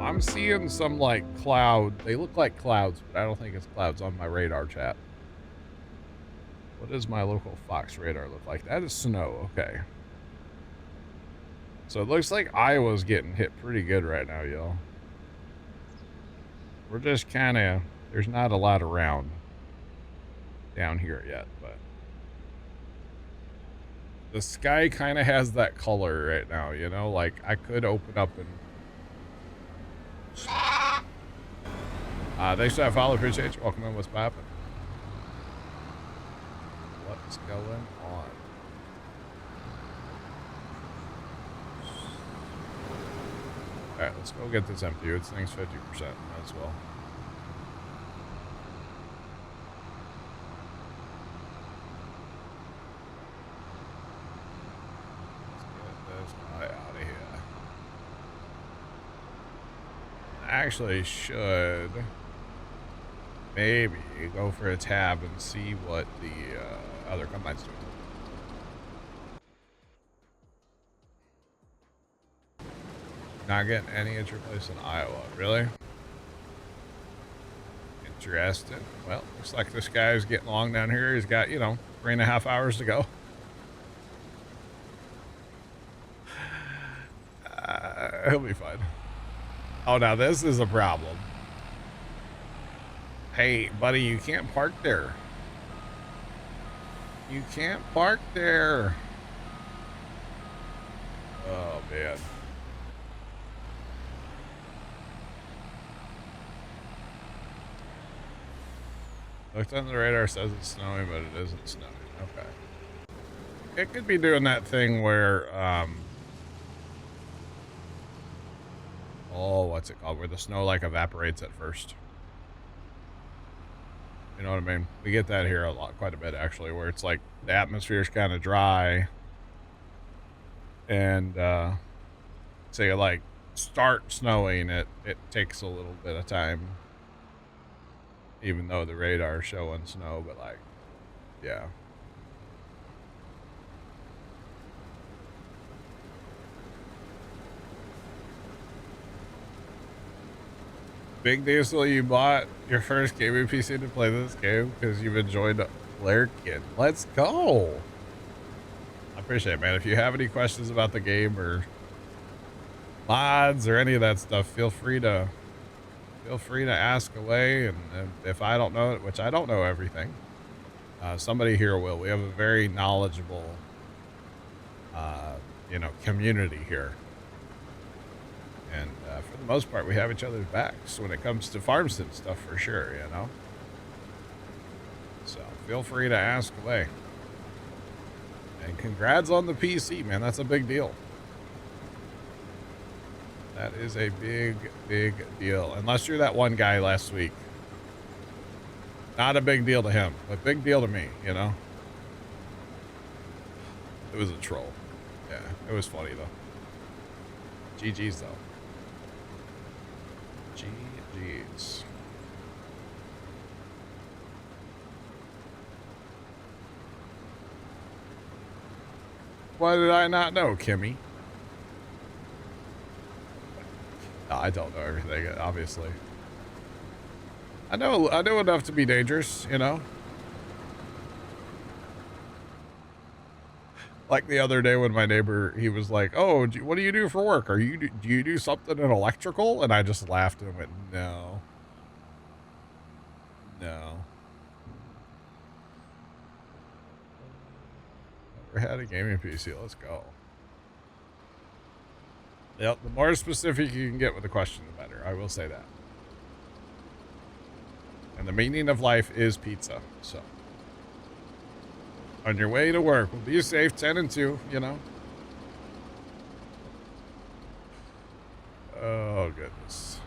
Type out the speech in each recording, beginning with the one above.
I'm seeing some like cloud. They look like clouds, but I don't think it's clouds on my radar chat. What does my local Fox radar look like? That is snow. Okay. So it looks like Iowa's getting hit pretty good right now, y'all. We're just kind of, there's not a lot around down here yet, but the sky kind of has that color right now, you know? Like I could open up and thanks for that follow. Appreciate you. Welcome in. What's poppin'? What's going on? Alright, let's go get this empty. It's thing's 50%. Might as well. Let's get this guy out of here. I actually should maybe go for a tab and see what the other combine's doing. Not getting any at your place in Iowa, really? Interesting. Well, looks like this guy's getting along down here. He's got, you know, 3.5 hours to go. He'll be fine. Oh, now this is a problem. Hey, buddy, you can't park there. You can't park there. Oh, man. Looked on the radar, says it's snowing, but it isn't snowing. Okay. It could be doing that thing where, oh, what's it called? Where the snow like evaporates at first. You know what I mean? We get that here quite a bit actually, where it's like the atmosphere's kind of dry, and say like start snowing, it takes a little bit of time, even though the radar's showing snow. But like, yeah. Big Diesel, you bought your first gaming PC to play this game because you've enjoyed Larkin. Let's go. I appreciate it, man. If you have any questions about the game or mods or any of that stuff, feel free to ask away. And if I don't know it, which I don't know everything, somebody here will. We have a very knowledgeable, you know, community here. And for the most part, we have each other's backs when it comes to farm sim stuff, for sure, you know? So feel free to ask away. And congrats on the PC, man. That's a big deal. That is a big, big deal. Unless you're that one guy last week. Not a big deal to him, but big deal to me, you know? It was a troll. Yeah, it was funny, though. GG's, though. GG's. Why did I not know, Kimmy? No, I don't know everything, obviously. I know enough to be dangerous, you know? Like the other day when my neighbor, he was like, oh, what do you do for work? Do you do something in electrical? And I just laughed and went, no. No. Never had a gaming PC. Let's go. Yep, the more specific you can get with the question, the better. I will say that. And the meaning of life is pizza, so. On your way to work, well, be safe, 10 and 2, you know. Oh, goodness.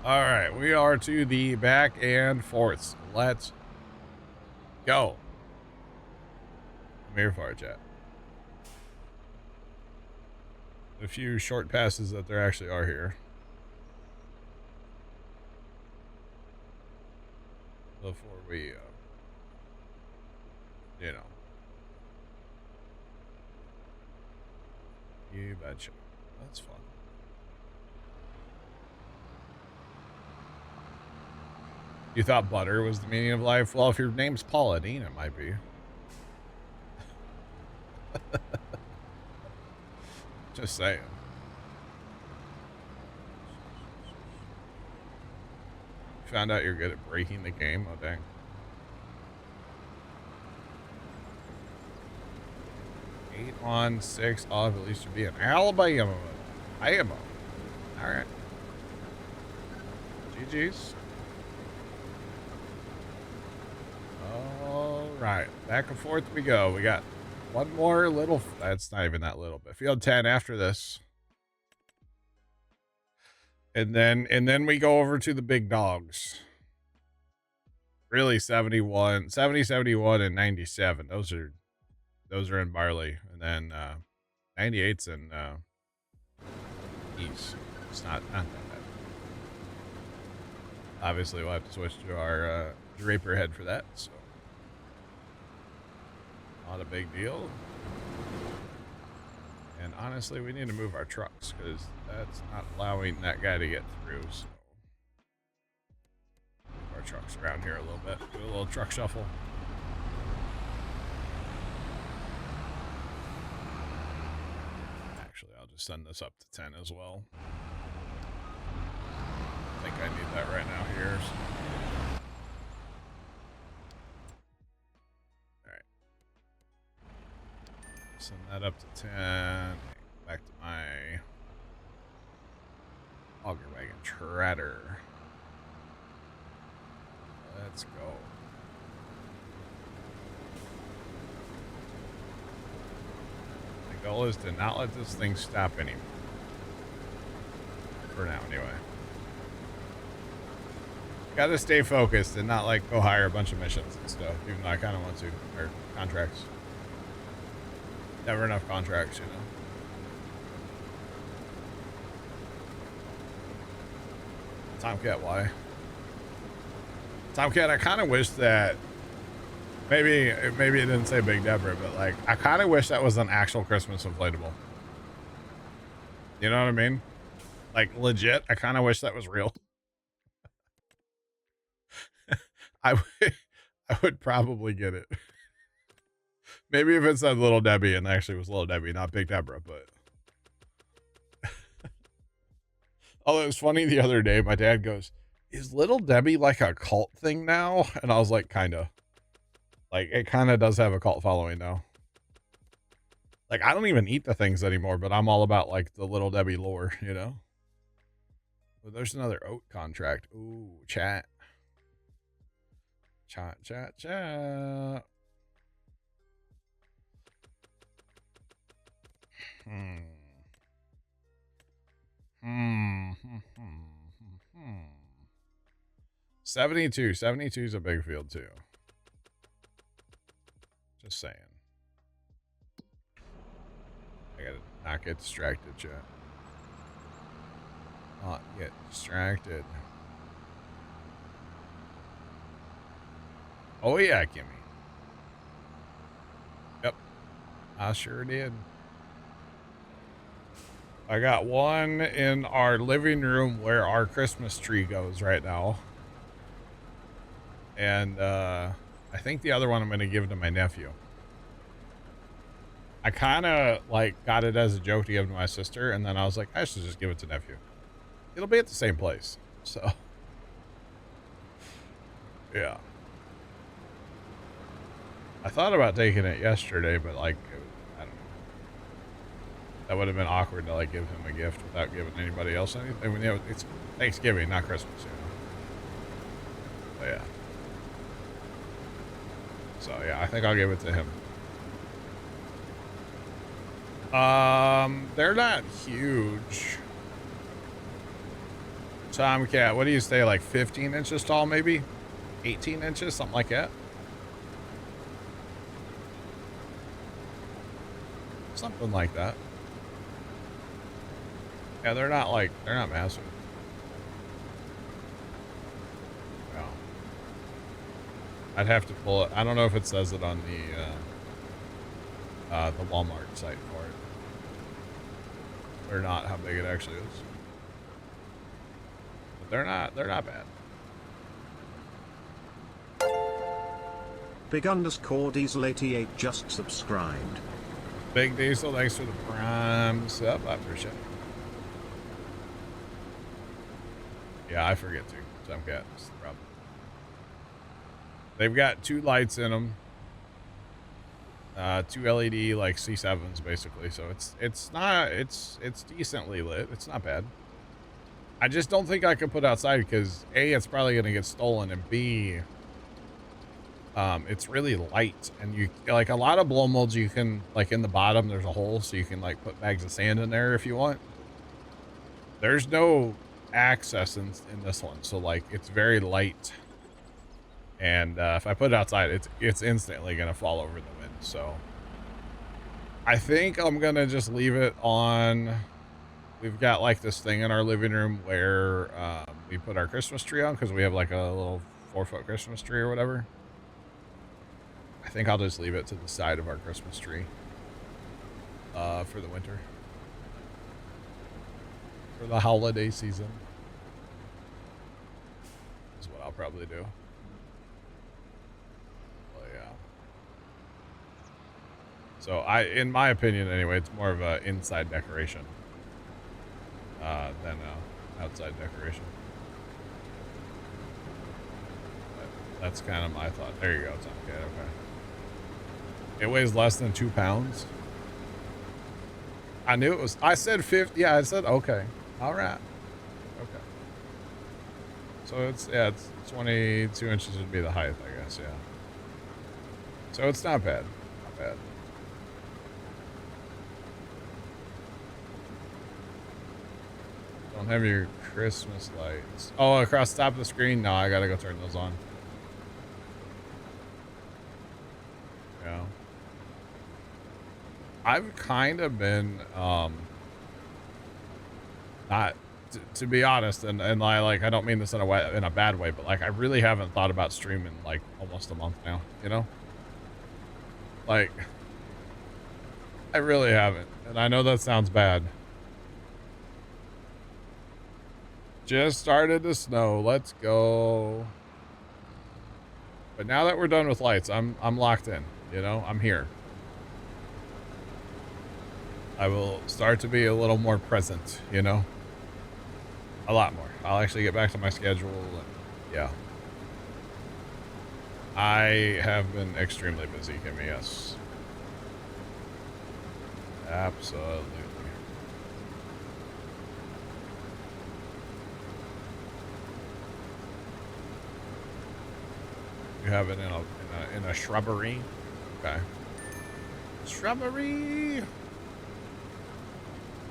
All right, we are to the back and forths. Let's go. I'm here for it, chat. A few short passes that there actually are here. Before we, you know. You betcha. That's fun. You thought butter was the meaning of life? Well, if your name's Pauline, it might be. Just saying. Found out you're good at breaking the game. Oh, dang. 8-1-6 off. At least to be an Alabama. Alabama. All right. GG's. All right. Back and forth we go. We got one more little. That's not even that little, but field 10 after this. And then we go over to the big dogs. Really 71, 70, 71, and 97. Those are in barley. And then 98's in East. It's not that bad. Obviously, we'll have to switch to our Draper head for that. So, not a big deal. And honestly, we need to move our trucks because that's not allowing that guy to get through. So, move our trucks around here a little bit. Do a little truck shuffle. Actually, I'll just send this up to 10 as well. I think I need that right now here. So. Alright. Send that up to 10. Back to my auger wagon treader. Let's go. The goal is to not let this thing stop anymore. For now, anyway. Gotta stay focused and not like go hire a bunch of missions and stuff, even though I kind of want to, or contracts. Never enough contracts, you know. Tomcat, why? Tomcat, I kind of wish that maybe it didn't say Big Deborah, but like I kind of wish that was an actual Christmas inflatable. You know what I mean? Like legit, I kind of wish that was real. I would probably get it. Maybe if it said Little Debbie and actually was Little Debbie, not Big Deborah, but. Oh, it was funny the other day. My dad goes, "Is Little Debbie like a cult thing now?" And I was like, kinda. Like, it kind of does have a cult following now. Like, I don't even eat the things anymore, but I'm all about, like, the Little Debbie lore, you know? But there's another oat contract. Ooh, chat. Chat, chat, chat. Hmm. 72. 72 is a big field, too. Just saying. I gotta not get distracted, chat. Not get distracted. Oh, yeah, Kimmy. Yep. I sure did. I got one in our living room where our Christmas tree goes right now. And I think the other one I'm going to give to my nephew. I kind of like got it as a joke to give to my sister. And then I was like, I should just give it to nephew. It'll be at the same place. So, yeah. I thought about taking it yesterday, but like, I don't know. That would have been awkward to like give him a gift without giving anybody else anything. I mean, you know, it's Thanksgiving, not Christmas, you know. But yeah. So yeah, I think I'll give it to him. They're not huge. Tomcat, what do you say, like 15 inches tall, maybe? 18 inches, something like that? Something like that. Yeah, they're not massive. No. I'd have to pull it. I don't know if it says it on the Walmart site for it. or not how big it actually is. But they're not bad. Big_Diesel88 just subscribed. Big Diesel, thanks for the prime sub. I appreciate it. Yeah, I forget to. Some cat is the problem. They've got 2 lights in them. 2 LED like C7s basically. So it's decently lit. It's not bad. I just don't think I could put outside because A, it's probably going to get stolen, and B, it's really light, and you like a lot of blow molds you can like in the bottom there's a hole so you can like put bags of sand in there if you want. There's no access in this one, so like it's very light, and if I put it outside it's instantly gonna fall over the wind. So I think I'm gonna just leave it on. We've got like this thing in our living room where we put our Christmas tree on because we have like a little 4-foot Christmas tree or whatever. I think I'll just leave it to the side of our Christmas tree for the winter. For the holiday season. Is what I'll probably do. Well, yeah. So in my opinion anyway, it's more of a inside decoration than a outside decoration. But that's kind of my thought. There you go. It's okay. Okay. It weighs less than 2 pounds. I knew it was. I said 50. Yeah, I said okay. All right. Okay. So it's 22 inches would be the height, I guess. Yeah. So it's not bad. Not bad. Don't have your Christmas lights. Oh, across the top of the screen? No, I gotta go turn those on. Yeah. I've kind of been, not, to be honest, and I don't mean this in a bad way, but like, I really haven't thought about streaming like almost a month now, you know? Like, I really haven't. And I know that sounds bad. Just started to snow. Let's go. But now that we're done with lights, I'm locked in, you know? I'm here. I will start to be a little more present, you know? A lot more. I'll actually get back to my schedule. And, yeah. I have been extremely busy, Kimmy, yes. Absolutely. You have it in a shrubbery? Okay. Shrubbery!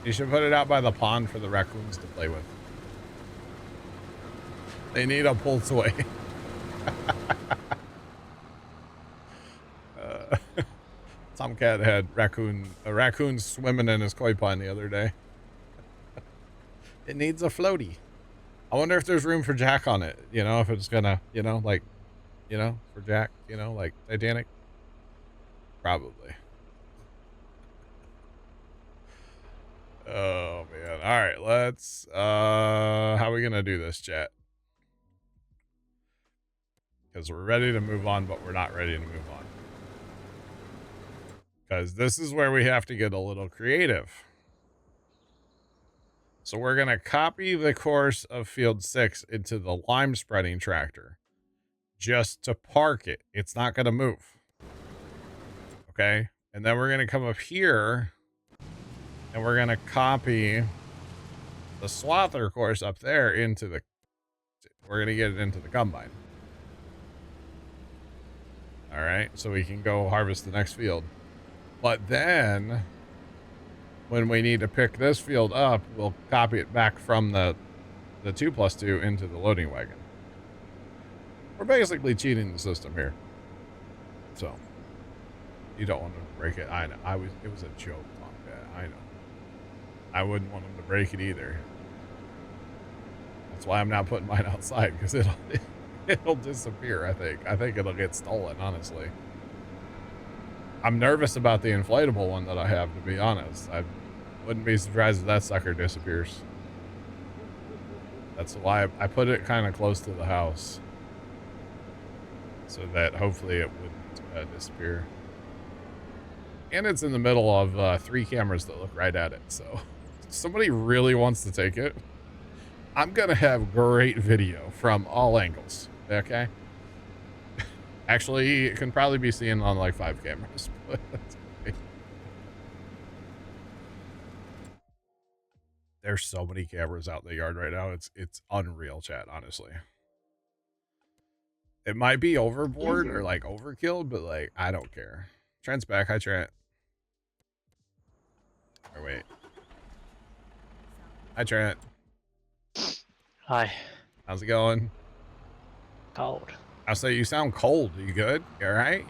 You should put it out by the pond for the raccoons to play with. They need a pull toy. Tomcat had a raccoon swimming in his koi pond the other day. It needs a floaty. I wonder if there's room for Jack on it. You know, if it's gonna, you know, like, you know, for Jack, you know, like Titanic. Probably. Oh man. All right, let's how are we gonna do this, chat? Because we're ready to move on, but we're not ready to move on. Because this is where we have to get a little creative. So we're gonna copy the course of field 6 into the lime spreading tractor just to park it. It's not gonna move. Okay, and then we're gonna come up here and we're gonna copy the swather course up there into the, we're gonna get it into the combine. All right, so we can go harvest the next field. But then when we need to pick this field up, we'll copy it back from the 2+2 into the loading wagon. We're basically cheating the system here. So you don't want to break it. I know. It was a joke, Tomcat. I know. I wouldn't want them to break it either. That's why I'm not putting mine outside, because it'll disappear. I think it'll get stolen, honestly. I'm nervous about the inflatable one that I have, to be honest. Wouldn't be surprised if that sucker disappears. That's why I put it kind of close to the house, so that hopefully it wouldn't disappear. And it's in the middle of 3 cameras that look right at it, so if somebody really wants to take it, I'm gonna have great video from all angles. Okay. Actually, it can probably be seen on like 5 cameras, but that's okay. There's so many cameras out in the yard right now. It's unreal, chat, honestly. It might be overboard or like overkill, but like I don't care. Trent's back. Hi, Trent. Or wait. Hi, Trent. Hi. How's it going? Cold. I'll say you sound cold. Are you good? You all right?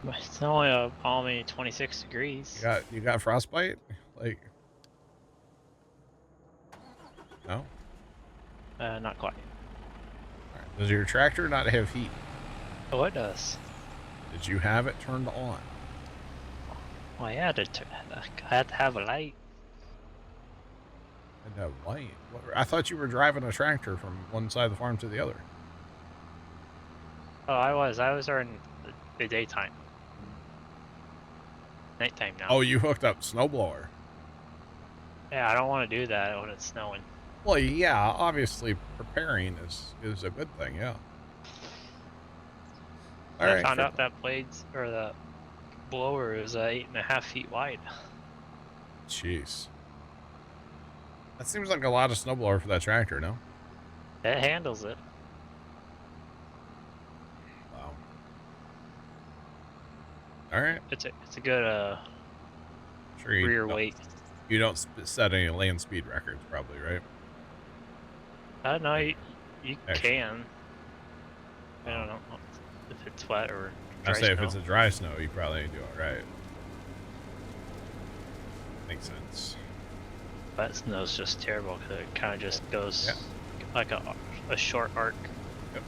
It's only a balmy 26 degrees. You got frostbite? Like, no? Not quite. All right. Does your tractor not have heat? Oh, it does. Did you have it turned on? Well, yeah, I had to have a light. And a light? I thought you were driving a tractor from one side of the farm to the other. Oh, I was during the daytime. Nighttime now. Oh, you hooked up snowblower. Yeah, I don't want to do that when it's snowing. Well, yeah, obviously preparing is a good thing, yeah. All right. I found out that blades or the blower is 8.5 feet wide. Jeez. That seems like a lot of snowblower for that tractor, no? It handles it. Wow. All right. It's a good Sure rear weight. You don't set any land speed records, probably, right? No, you Actually. can. I don't know if it's wet or dry I say snow. if it's a dry snow, you probably do all right. Makes sense. Wet snow's just terrible because it kind of just goes like a short arc. Yep.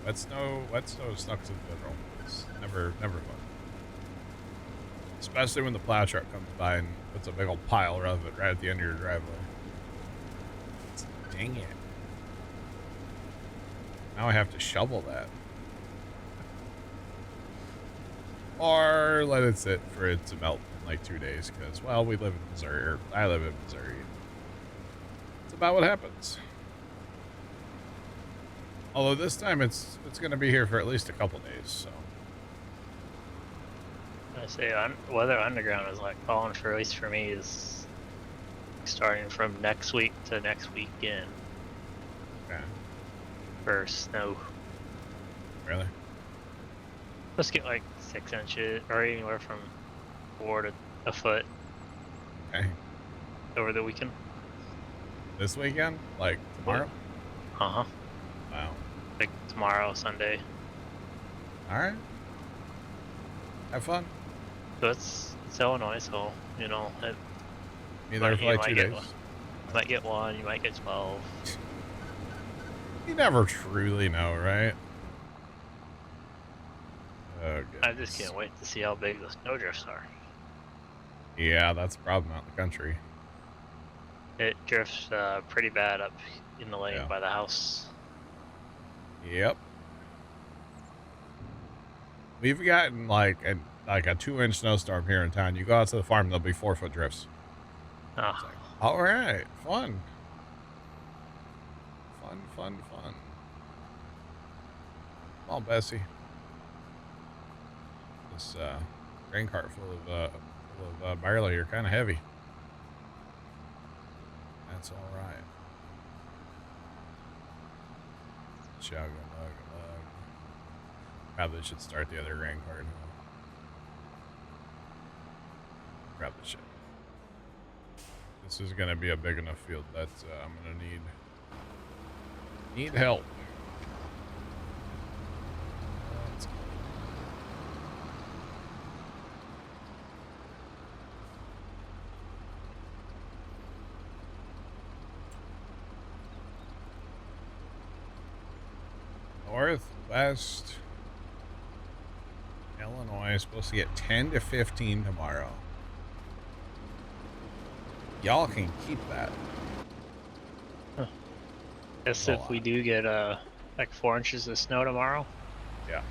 Wet snow sucks in general. It's never fun. Especially when the plow truck comes by and puts a big old pile of it right at the end of your driveway. Dang it. Now I have to shovel that. Or let it sit for it to melt in like 2 days because, well, we live in Missouri, or I live in Missouri. It's about what happens. Although this time it's going to be here for at least a couple days, so. I say weather underground is like calling for, at least for me, is starting from next week to next weekend. Okay. For snow. Really? Let's get like 6 inches or anywhere from 4 to a foot. Okay. Over the weekend. This weekend? Like tomorrow? Uh-huh. Wow. Like tomorrow, Sunday. Alright. Have fun. So it's Illinois, so, you know, Be there for like 2 days. You might get 1, you might get 12. You never truly know, right? Oh, I just can't wait to see how big the snowdrifts are. Yeah, that's a problem out in the country. It drifts pretty bad up in the lane by the house. Yep. We've gotten like a 2-inch snowstorm here in town. You go out to the farm, there'll be 4-foot drifts. Oh. Like, all right, fun. Fun. Come on, Bessie. This grain cart full of barley here, kind of heavy. That's all right. Chug. Probably should start the other grain cart. Probably should. This is going to be a big enough field that I'm going to need help. Let's go. Northwest Illinois is supposed to get 10 to 15 tomorrow. Y'all can keep that. Guess A if we lot. do get like 4 inches of snow tomorrow, Yeah.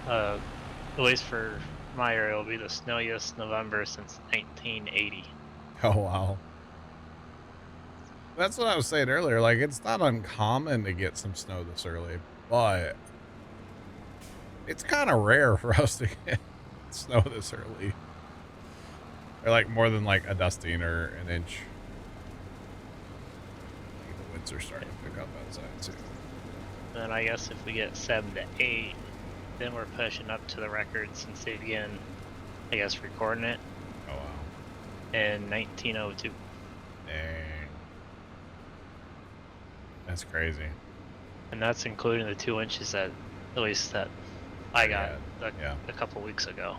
at least for my area, it'll be the snowiest November since 1980. Oh, wow. That's what I was saying earlier. Like, it's not uncommon to get some snow this early, but it's kind of rare for us to get snow this early. Or like more than like a dusting or an inch. Like the winds are starting to pick up outside too. Then I guess if we get 7 to 8, then we're pushing up to the record since they began, I guess, recording it Oh, wow. in 1902. Dang. That's crazy. And that's including the 2 inches that, at least that I got a couple weeks ago.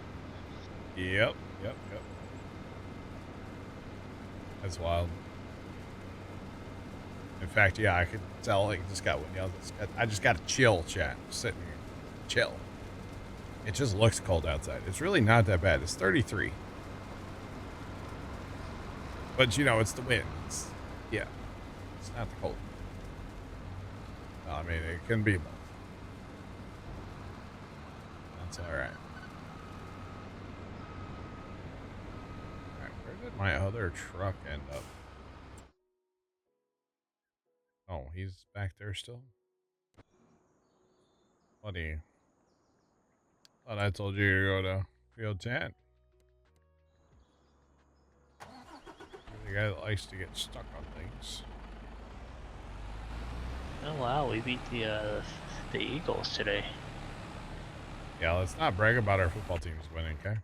Yep. That's wild. In fact, yeah, I could tell like just got windy. I just got to chill, chat. Just sitting here, chill. It just looks cold outside. It's really not that bad. It's 33. But you know, it's the wind. It's not the cold. No, I mean, it can be both. That's all right. All right, where did my other truck end up? Oh, he's back there still? Buddy, thought I told you to go to field 10. You're the guy that likes to get stuck on things. Oh wow, we beat the Eagles today. Yeah, let's not brag about our football teams winning, okay?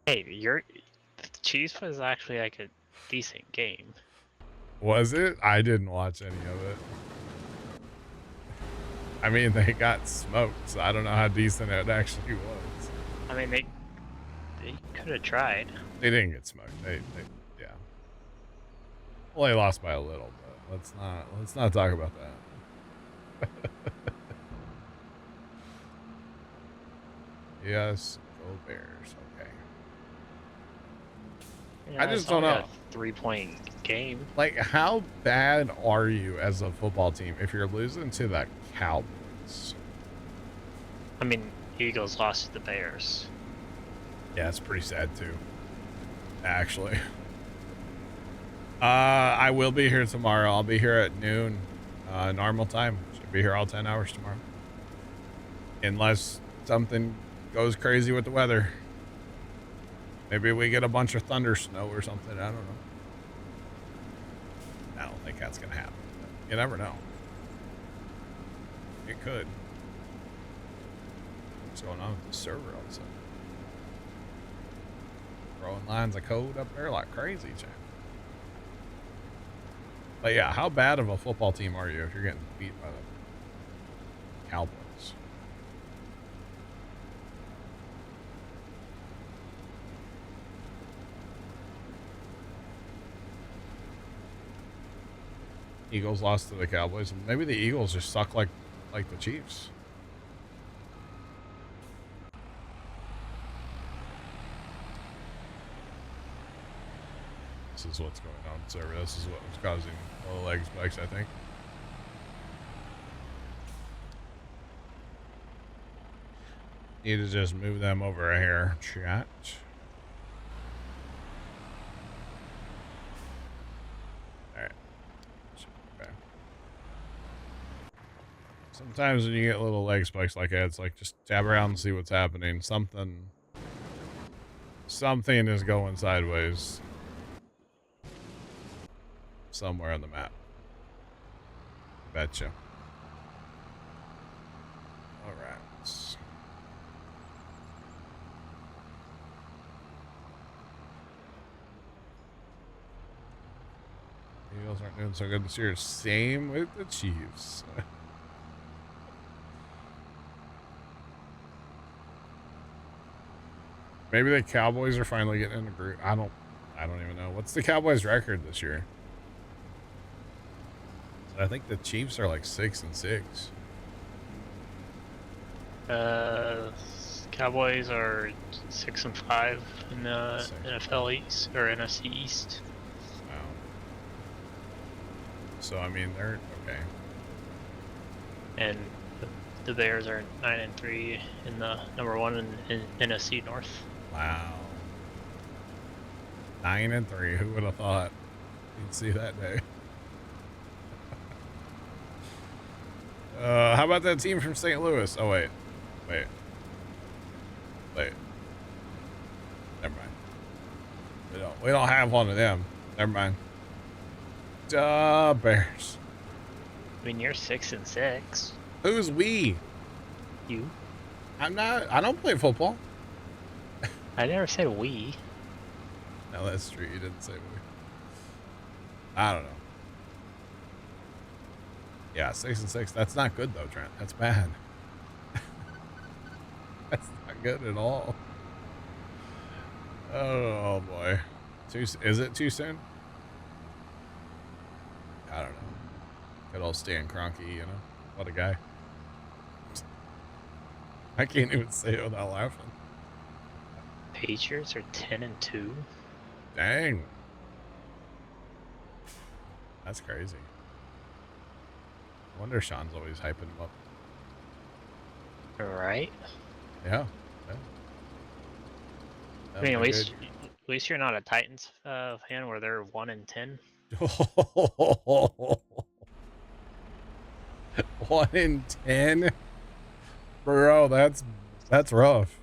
Hey, the Chiefs was actually like a decent game. Was it? I didn't watch any of it. I mean, they got smoked, so I don't know how decent it actually was. I mean, they could have tried. They didn't get smoked. Yeah. Well, they lost by a little, but let's not talk about that. Yes, go Bears. Okay. Yeah, I just don't know. A 3-point game. Like, how bad are you as a football team if you're losing to the Cowboys? I mean, Eagles lost to the Bears. Yeah, it's pretty sad too. Actually. I will be here tomorrow. I'll be here at noon, normal time. Should be here all 10 hours tomorrow. Unless something goes crazy with the weather. Maybe we get a bunch of thunder snow or something. I don't know. I don't think that's going to happen. You never know. It could. What's going on with the server all of a sudden? Throwing lines of code up there like crazy, chat. But yeah, how bad of a football team are you if you're getting beat by the Cowboys? Eagles lost to the Cowboys. Maybe the Eagles just suck like the Chiefs. This is what's going on, server. This is what was causing all the leg spikes, I think. Need to just move them over here, chat. Alright. Okay. Sometimes when you get little leg spikes like that, it's like just tab around and see what's happening. Something is going sideways somewhere on the map. Betcha. All right. Eagles aren't doing so good this year. Same with the Chiefs. Maybe the Cowboys are finally getting in the group. I don't even know. What's the Cowboys' record this year? I think the Chiefs are like 6-6. Cowboys are 6-5 in the Six. NFL East or NFC East. Wow. So I mean, they're okay. And the Bears are 9-3 in the number one in NFC North. Wow. 9-3. Who would have thought you'd see that day? How about that team from St. Louis? Oh wait. Never mind. We don't have one of them. Never mind. Bears. I mean, you're 6-6. Who's we? You? I'm not. I don't play football. I never said we. No, that's true. You didn't say we. I don't know. Yeah, 6-6. That's not good though, Trent. That's bad. That's not good at all. Oh boy. Is it too soon? I don't know. Good old Stan Kroenke, you know? What a guy. I can't even say it without laughing. Patriots are 10-2. Dang. That's crazy. I wonder Sean's always hyping him up. Right? Yeah. I mean, at least you're not a Titans fan where they're 1-10. 1-10, bro. That's rough.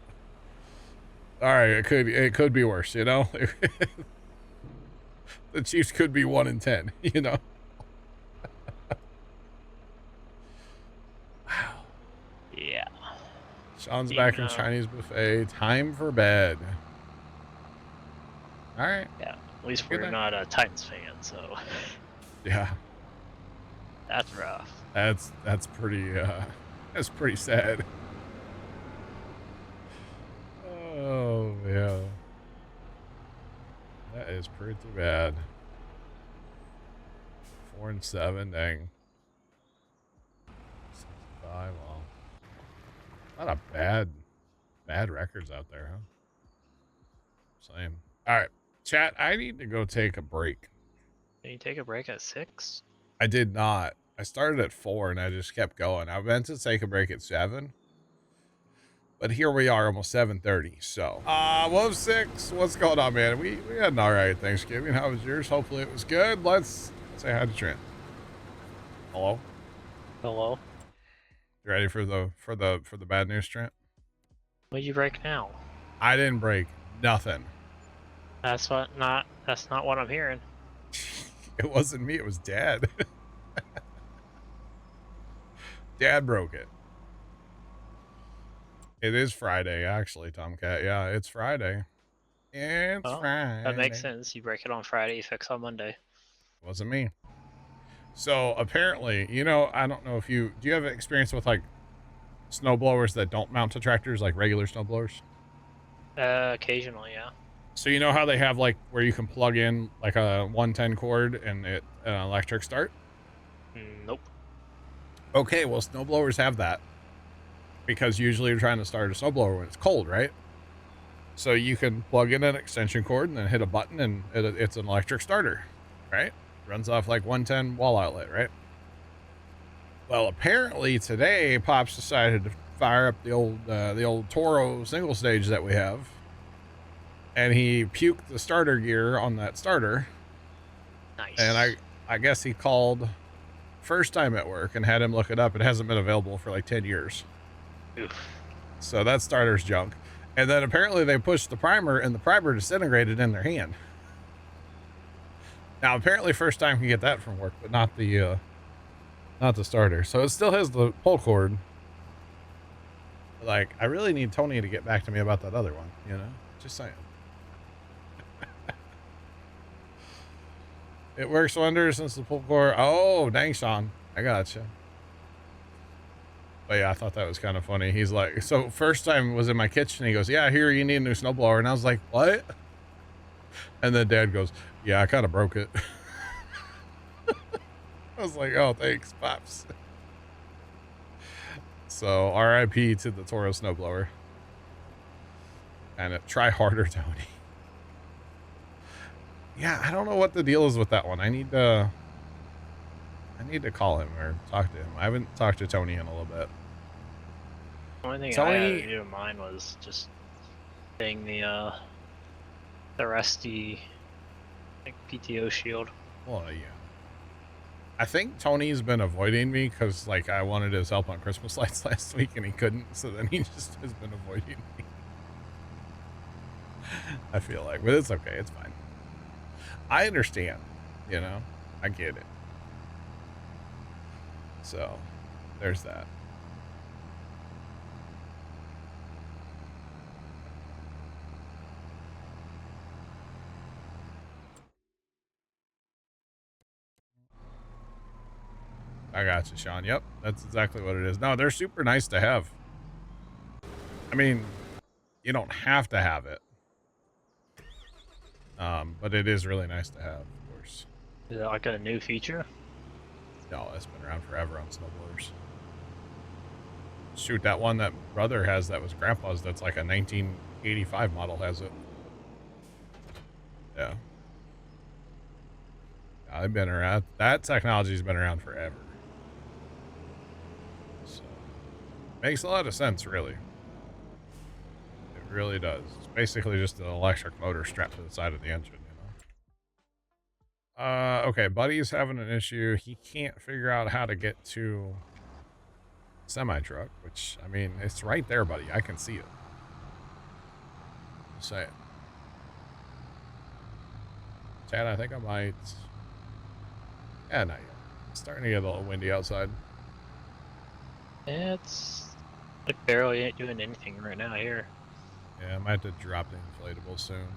All right, it could be worse, you know. The Chiefs could be 1-10, you know. Wow. Yeah. Sean's back from Chinese buffet. Time for bed. All right. Yeah. At least we're not a Titans fan, so. Yeah. That's rough. That's pretty sad. Oh yeah. That is pretty bad. 4-7, dang. 5, well. A lot of bad records out there, huh? Same. Alright. Chat, I need to go take a break. Did you take a break at 6? I did not. I started at 4 and I just kept going. I meant to take a break at 7. But here we are, almost 7:30. So, Wolf 6, what's going on, man? We had an all right Thanksgiving. How was yours? Hopefully it was good. Let's say hi to Trent. Hello. Hello. You ready for the bad news, Trent? What'd you break now? I didn't break nothing. That's not what I'm hearing. It wasn't me. It was Dad. Dad broke it. It is Friday, actually, Tomcat. Yeah, it's Friday. It's Friday. That makes sense. You break it on Friday, you fix on Monday. Wasn't me. So apparently, you know, I don't know if do you have experience with like snowblowers that don't mount to tractors, like regular snowblowers? Occasionally, yeah. So you know how they have like where you can plug in like a 110 cord and an electric start? Nope. Okay, well, snowblowers have that. Because usually you're trying to start a snowblower when it's cold, right? So you can plug in an extension cord and then hit a button and it's an electric starter, right? Runs off like 110 wall outlet, right? Well, apparently today Pops decided to fire up the old Toro single stage that we have, and he puked the starter gear on that starter. Nice. And I guess he called first time at work and had him look it up. It hasn't been available for like 10 years. Oof. So that starter's junk. And then apparently they pushed the primer and the primer disintegrated in their hand. Now apparently first time can get that from work, but not the starter. So it still has the pull cord. Like, I really need Tony to get back to me about that other one, you know? Just saying. It works wonders since the pull cord. Oh, dang, Sean. I gotcha. But yeah, I thought that was kind of funny. He's like, so first time was in my kitchen. He goes, yeah, I hear you need a new snowblower. And I was like, what? And then Dad goes, yeah, I kind of broke it. I was like, oh, thanks, Pops. So RIP to the Toro snowblower. Kind of try harder, Tony. Yeah, I don't know what the deal is with that one. I need to call him or talk to him. I haven't talked to Tony in a little bit. The only thing Tony, I had to do in mine was just getting the rusty, like, PTO shield. well, yeah. I think Tony's been avoiding me because, like, I wanted his help on Christmas lights last week and he couldn't, so then he just has been avoiding me. I feel like, but it's okay. It's fine. I understand, you know? I get it. So, there's that. I got you, Sean. Yep, that's exactly what it is. No, they're super nice to have. I mean, you don't have to have it. But it is really nice to have, of course. Is that like a new feature? No, it's been around forever on snowboarders. Shoot, that one that brother has that was grandpa's that's like a 1985 model has it. Yeah. I've been around. That technology's been around forever. So, makes a lot of sense, really. It really does. It's basically just an electric motor strapped to the side of the engine, you know? Okay, Buddy's having an issue. He can't figure out how to get to semi-truck, which, I mean, it's right there, buddy. I can see it. Just saying. Chad, I think I might... Yeah, not yet. It's starting to get a little windy outside. Yeah, it's like barely ain't doing anything right now here. Yeah, I might have to drop the inflatable soon.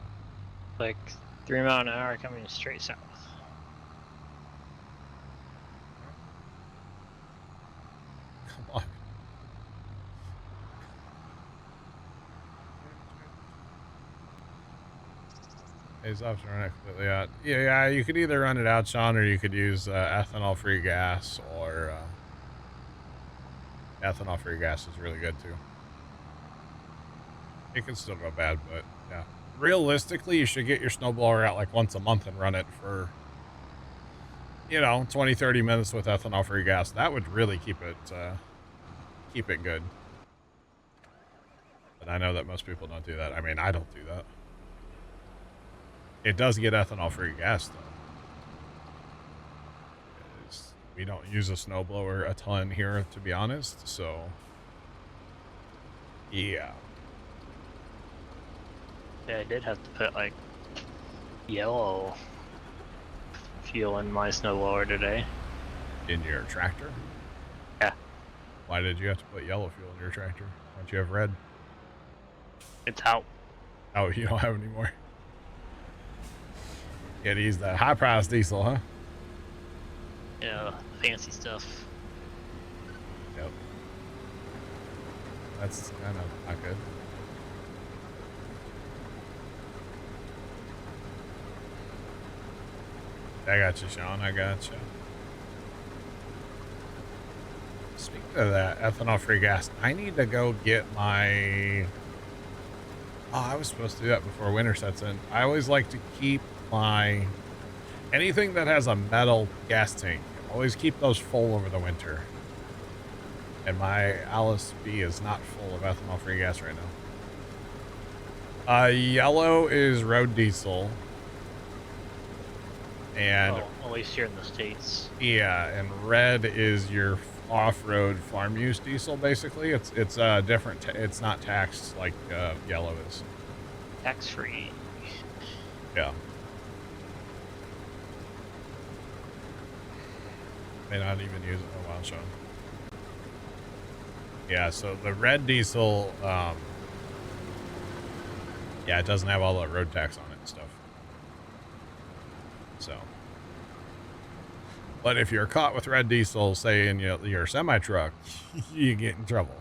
Like 3 miles an hour coming straight south. Come on. Pays off to run it completely out. Yeah, you could either run it out, Sean, or you could use ethanol-free gas, or ethanol-free gas is really good too. It can still go bad, but yeah. Realistically, you should get your snowblower out like once a month and run it for, 20, 30 minutes with ethanol-free gas. That would really keep it good. But I know that most people don't do that. I mean, I don't do that. It does get ethanol-free gas, though. We don't use a snowblower a ton here, to be honest, so... Yeah. Yeah, I did have to put like yellow fuel in my snowblower today. In your tractor? Yeah. Why did you have to put yellow fuel in your tractor? Why don't you have red? It's out. Oh, you don't have any more? You had to use that high-price diesel, huh? Yeah, fancy stuff. Yep. That's kind of not good. I got you, Sean. I got you. Speaking of that ethanol-free gas, I need to go get my... Oh, I was supposed to do that before winter sets in. I always like to keep my... Anything that has a metal gas tank, always keep those full over the winter. And my Alice B is not full of ethanol-free gas right now. Yellow is road diesel. And at least here in the States. yeah, and red is your off-road farm use diesel. Basically, it's different. It's not taxed like yellow is. Tax free. Yeah. May not even use it in a while, Sean. Yeah, so the red diesel, yeah, it doesn't have all the road tax on it and stuff. So, but if you're caught with red diesel, say in your semi-truck, you get in trouble.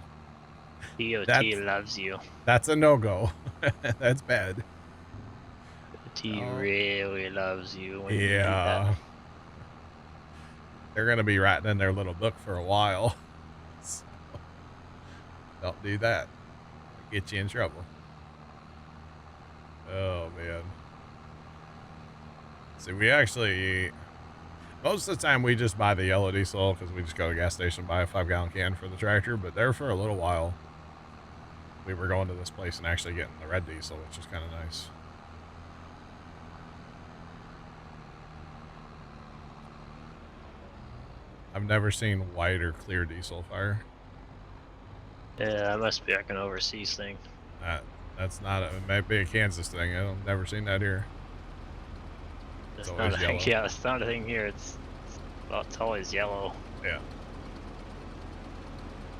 DOT loves you. That's a no-go. That's bad. DOT really loves you when you do Yeah. that. They're going to be writing in their little book for a while. So, don't do that. It'll get you in trouble. Oh, man. See, we actually... Most of the time, we just buy the yellow diesel because we just go to the gas station and buy a 5-gallon can for the tractor. But there for a little while, we were going to this place and actually getting the red diesel, which is kind of nice. I've never seen white or clear diesel fire. Yeah, that must be like an overseas thing. That's not it might be a Kansas thing. I've never seen that here. It's always not a, yellow. yeah, it's not a thing here. It's always yellow. Yeah.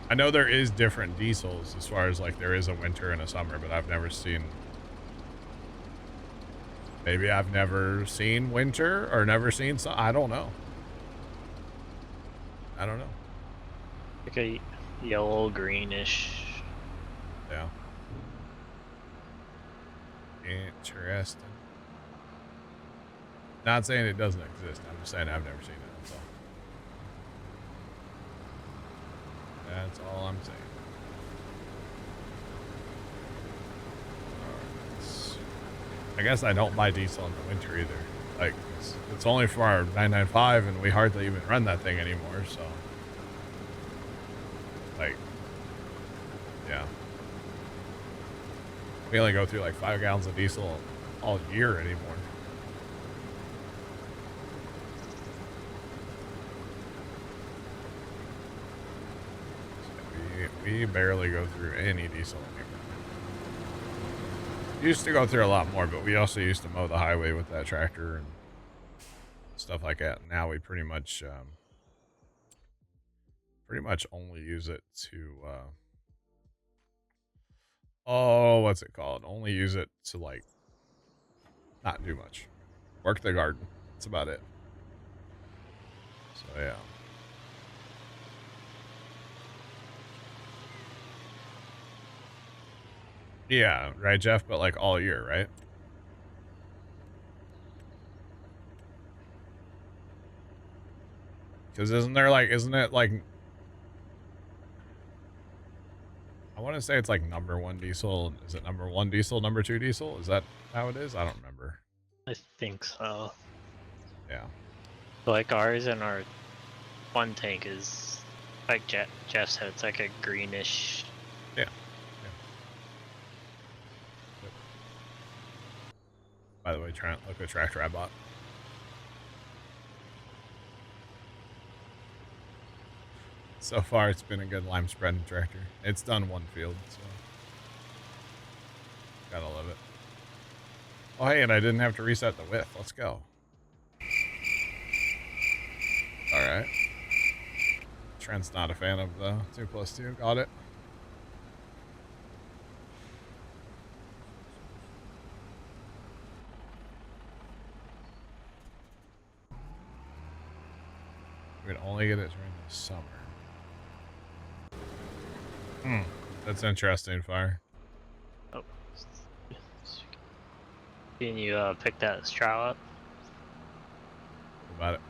I know there is different diesels as far as like there is a winter and a summer, but I've never seen. Maybe I've never seen winter or never seen some. I don't know. I don't know. Like a yellow, greenish. Yeah. Interesting. Not saying it doesn't exist. I'm just saying I've never seen it. That's all. That's all I'm saying. I guess I don't buy diesel in the winter either. Like, it's only for our 995, and we hardly even run that thing anymore, so. Like, yeah. We only go through like 5 gallons of diesel all year anymore. So we barely go through any diesel anymore. Used to go through a lot more, but we also used to mow the highway with that tractor and stuff like that. Now we pretty much only use it to oh, what's it called? Only use it to like not do much. Work the garden. That's about it. So yeah. Yeah, right, Jeff, but like all year, right? Because isn't it like I want to say it's like number 1 diesel. Is it number 1 diesel, number 2 diesel? Is that how it is? I don't remember. I think so. Yeah. Like ours and our one tank is like Jeff said, it's like a greenish. Yeah. Yep. By the way, try and look at a tractor I bought. So far, it's been a good lime spreading tractor. It's done one field, so gotta love it. Oh, hey, and I didn't have to reset the width. Let's go. All right. Trent's not a fan of the 2+2. Got it. We'd only get it during the summer. That's interesting, Fire. Oh. Can you pick that straw up? What about it?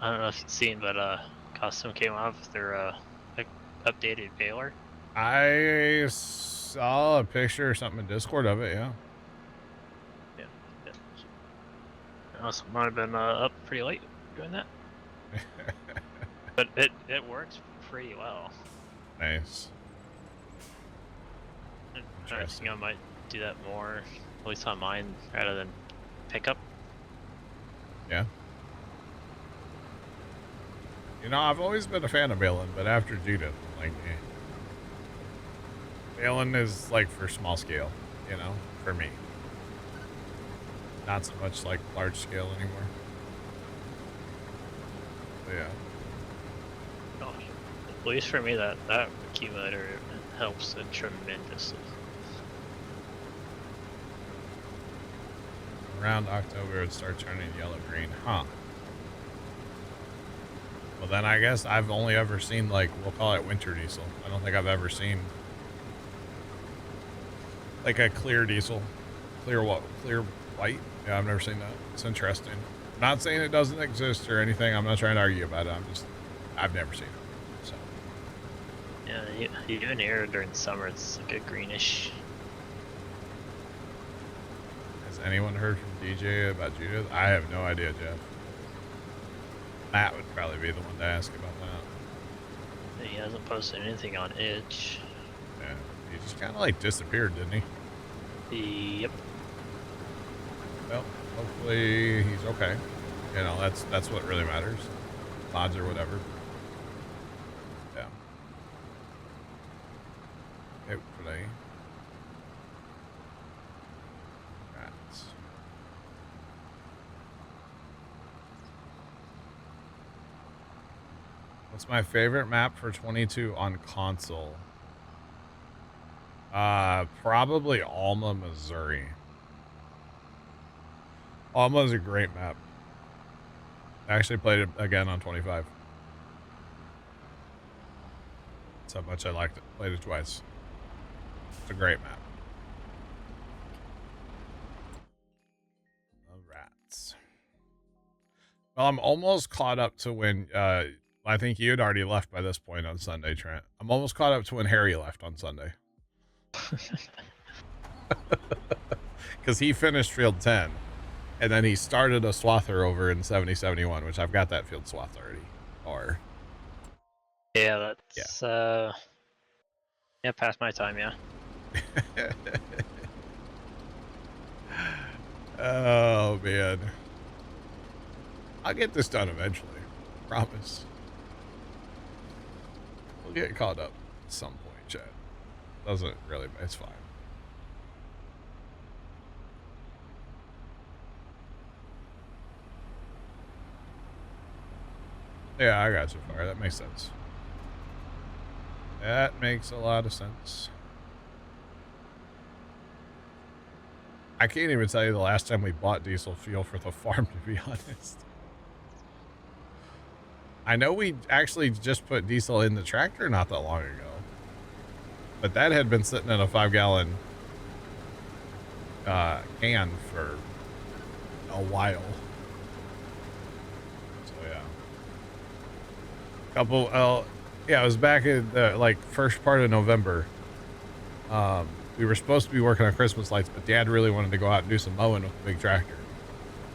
I don't know if you've seen, but Custom came out with their like updated baler. I saw a picture or something in Discord of it, yeah. Yeah. I also might have been up pretty late doing that. But it works pretty well. Nice. I think I might do that more, at least on mine, rather than pickup. Yeah. You know, I've always been a fan of baling, but after Judith, like, baling is like for small scale, you know, for me. Not so much like large scale anymore. But yeah. Gosh, at least for me, that accumulator helps tremendously. Around October, it would start turning yellow-green, huh? Well, then I guess I've only ever seen, like, we'll call it winter diesel. I don't think I've ever seen, like, a clear diesel. Clear what? Clear white? Yeah, I've never seen that. It's interesting. I'm not saying it doesn't exist or anything. I'm not trying to argue about it. I've never seen it. So. Yeah, even here during summer, it's like a greenish. anyone heard from DJ about Judith? I have no idea, Jeff. Matt would probably be the one to ask about that. He hasn't posted anything on Itch. Yeah, he just kind of like disappeared, didn't he? Yep. Well, hopefully he's okay. You know, that's what really matters. Mods or whatever. Yeah. Hopefully. Rats. What's my favorite map for 22 on console? Probably Alma, Missouri. Alma's a great map. I actually played it again on 25. That's how much I liked it. Played it twice. It's a great map. The rats. Well, I'm almost caught up to when, I think you'd already left by this point on Sunday, Trent. I'm almost caught up to when Harry left on Sunday. Because he finished field 10. And then he started a swather over in 7071, which I've got that field swath already. Or yeah, that's yeah, past my time, yeah. Oh man. I'll get this done eventually. Promise. We'll get caught up at some point, chat. Doesn't really, it's fine. Yeah, I got you, Fire. That makes sense. That makes a lot of sense. I can't even tell you the last time we bought diesel fuel for the farm, to be honest. I know we actually just put diesel in the tractor not that long ago. But that had been sitting in a 5-gallon can for a while. Yeah, it was back in the like first part of November. We were supposed to be working on Christmas lights, but Dad really wanted to go out and do some mowing with the big tractor.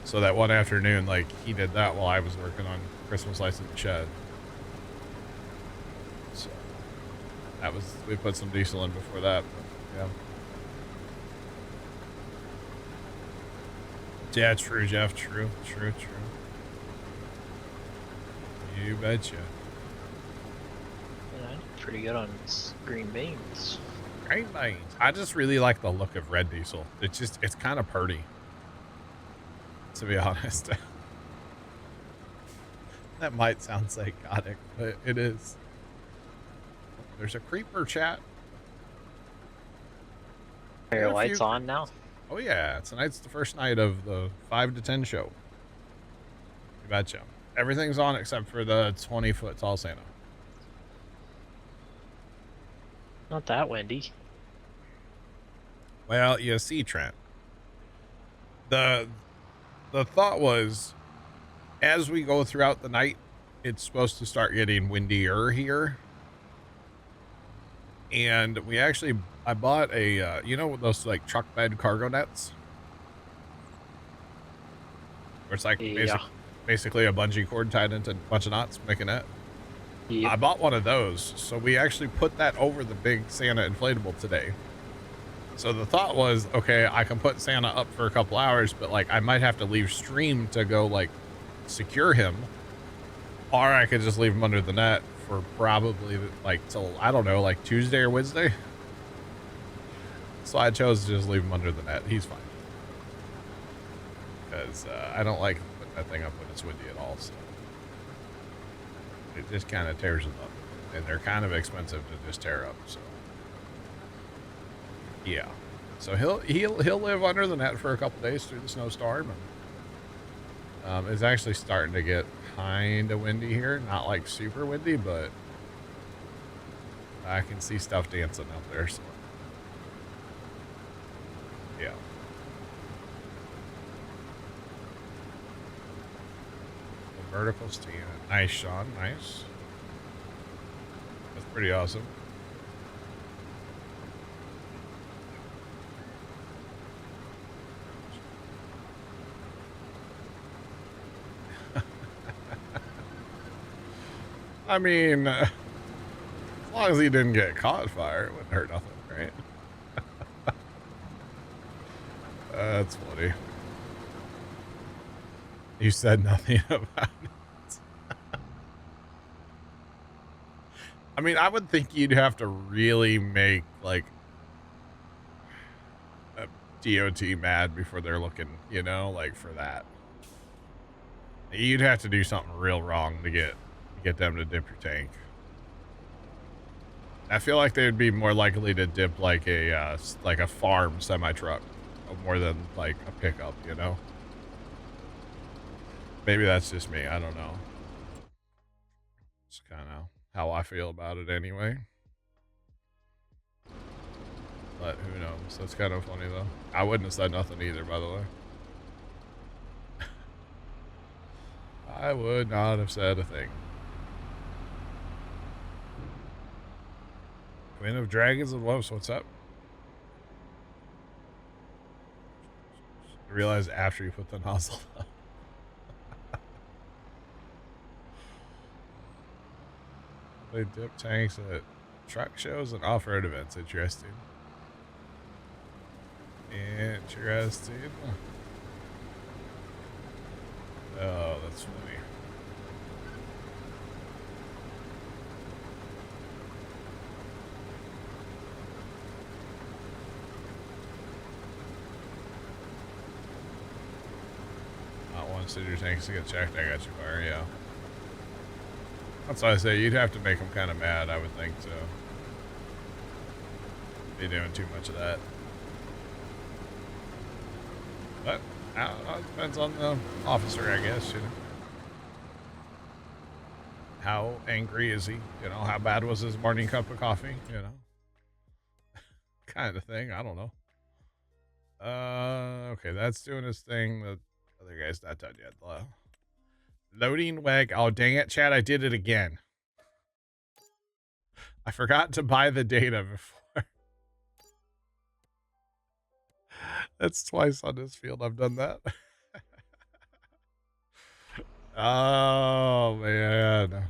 So that one afternoon, like he did that while I was working on Christmas lights in the shed. So that was, we put some diesel in before that. But, yeah. Yeah, true, Jeff. True. You betcha. Pretty good on green beans. Green beans. I just really like the look of red diesel. It's kind of pretty, to be honest. That might sound psychotic, but it is. There's a creeper, chat. Are your lights on now? Oh yeah, tonight's the first night of the 5 to 10 show. You betcha. Everything's on except for the 20-foot tall Santa. Not that windy. Well, you see, Trent. The thought was, as we go throughout the night, it's supposed to start getting windier here. And we actually, I bought a, you know, those like truck bed cargo nets? Where it's like basically a bungee cord tied into a bunch of knots, make a net. Yep. I bought one of those, so we actually put that over the big Santa inflatable today. So the thought was, okay, I can put Santa up for a couple hours, but like I might have to leave stream to go like secure him, or I could just leave him under the net for probably like till, I don't know, like Tuesday or Wednesday. So I chose to just leave him under the net. He's fine, because I don't like putting that thing up when it's windy at all. So it just kind of tears them up, and they're kind of expensive to just tear up. So yeah, so he'll live under the net for a couple days through the snowstorm. And it's actually starting to get kind of windy here, not like super windy, but I can see stuff dancing out there. So yeah. The vertical stand. Nice, Sean. Nice. That's pretty awesome. I mean, as long as he didn't get caught fire, it wouldn't hurt nothing, right? That's funny. You said nothing about it. I mean, I would think you'd have to really make, like, a DOT mad before they're looking, you know, like, for that. You'd have to do something real wrong to get them to dip your tank. I feel like they would be more likely to dip like a farm semi-truck more than like a pickup, you know? Maybe that's just me. I don't know. It's kind of how I feel about it anyway. But who knows? That's kind of funny though. I wouldn't have said nothing either, by the way. I would not have said a thing. Queen of Dragons and Wolves, what's up? I realized after you put the nozzle up. They dip tanks at truck shows and off-road events. Interesting. Interesting. Oh, that's funny. Not once did your tanks get checked. I got you, fire. Yeah. That's why I say you'd have to make them kind of mad, I would think, so. Be doing too much of that. But, I don't know, it depends on the officer, I guess, you know. How angry is he? You know, how bad was his morning cup of coffee? You know. Kind of thing, I don't know. Okay, that's doing his thing. The other guy's not done yet. Loading wag. Oh, dang it, Chad. I did it again. I forgot to buy the data before. That's twice on this field I've done that. Oh, man.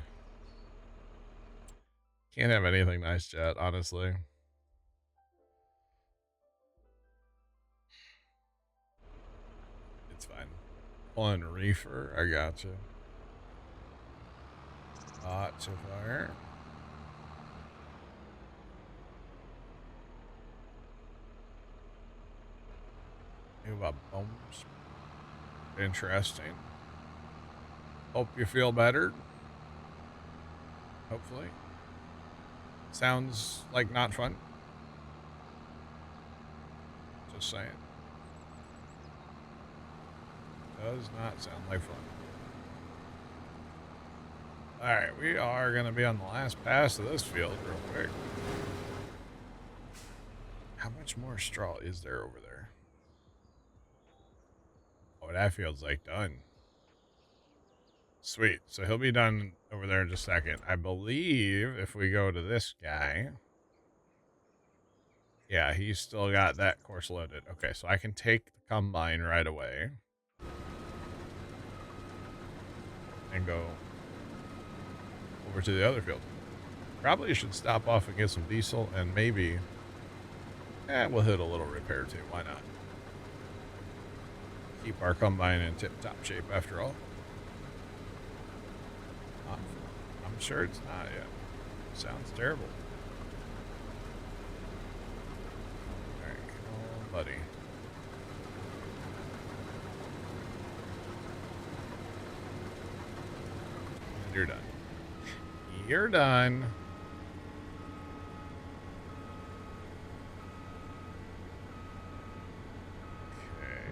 Can't have anything nice, chat, honestly. It's fine. Pulling reefer. I gotcha. Hot to fire. You about bombs. Interesting. Hope you feel better. Hopefully. Sounds like not fun. Just saying. Does not sound like fun. Alright, we are going to be on the last pass of this field real quick. How much more straw is there over there? Oh, that field's like done. Sweet. So he'll be done over there in just a second. I believe if we go to this guy. Yeah, he's still got that course loaded. Okay, so I can take the combine right away. And go over to the other field. Probably should stop off and get some diesel and maybe we'll hit a little repair too. Why not? Keep our combine in tip-top shape after all. I'm sure it's not yet. Sounds terrible. Alright, come on, buddy. You're done. You're done. Okay.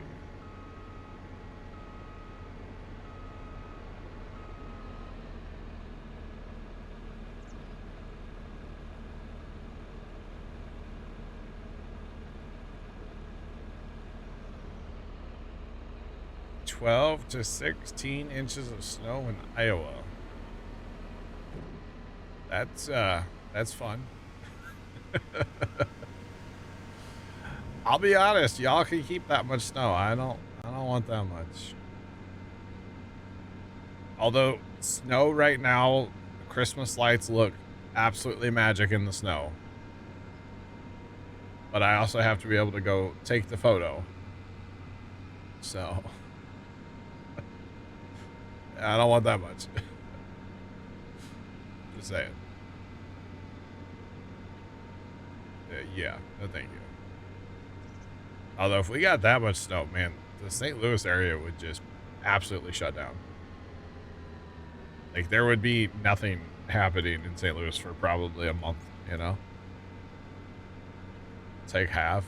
$12 to 16 inches of snow in Iowa. That's fun. I'll be honest, y'all can keep that much snow. I don't want that much. Although snow right now, Christmas lights look absolutely magic in the snow. But I also have to be able to go take the photo. So I don't want that much. Just saying. Yeah, no thank you. Although if we got that much snow, man, the St. Louis area would just absolutely shut down. Like there would be nothing happening in St. Louis for probably a month, you know? Take half.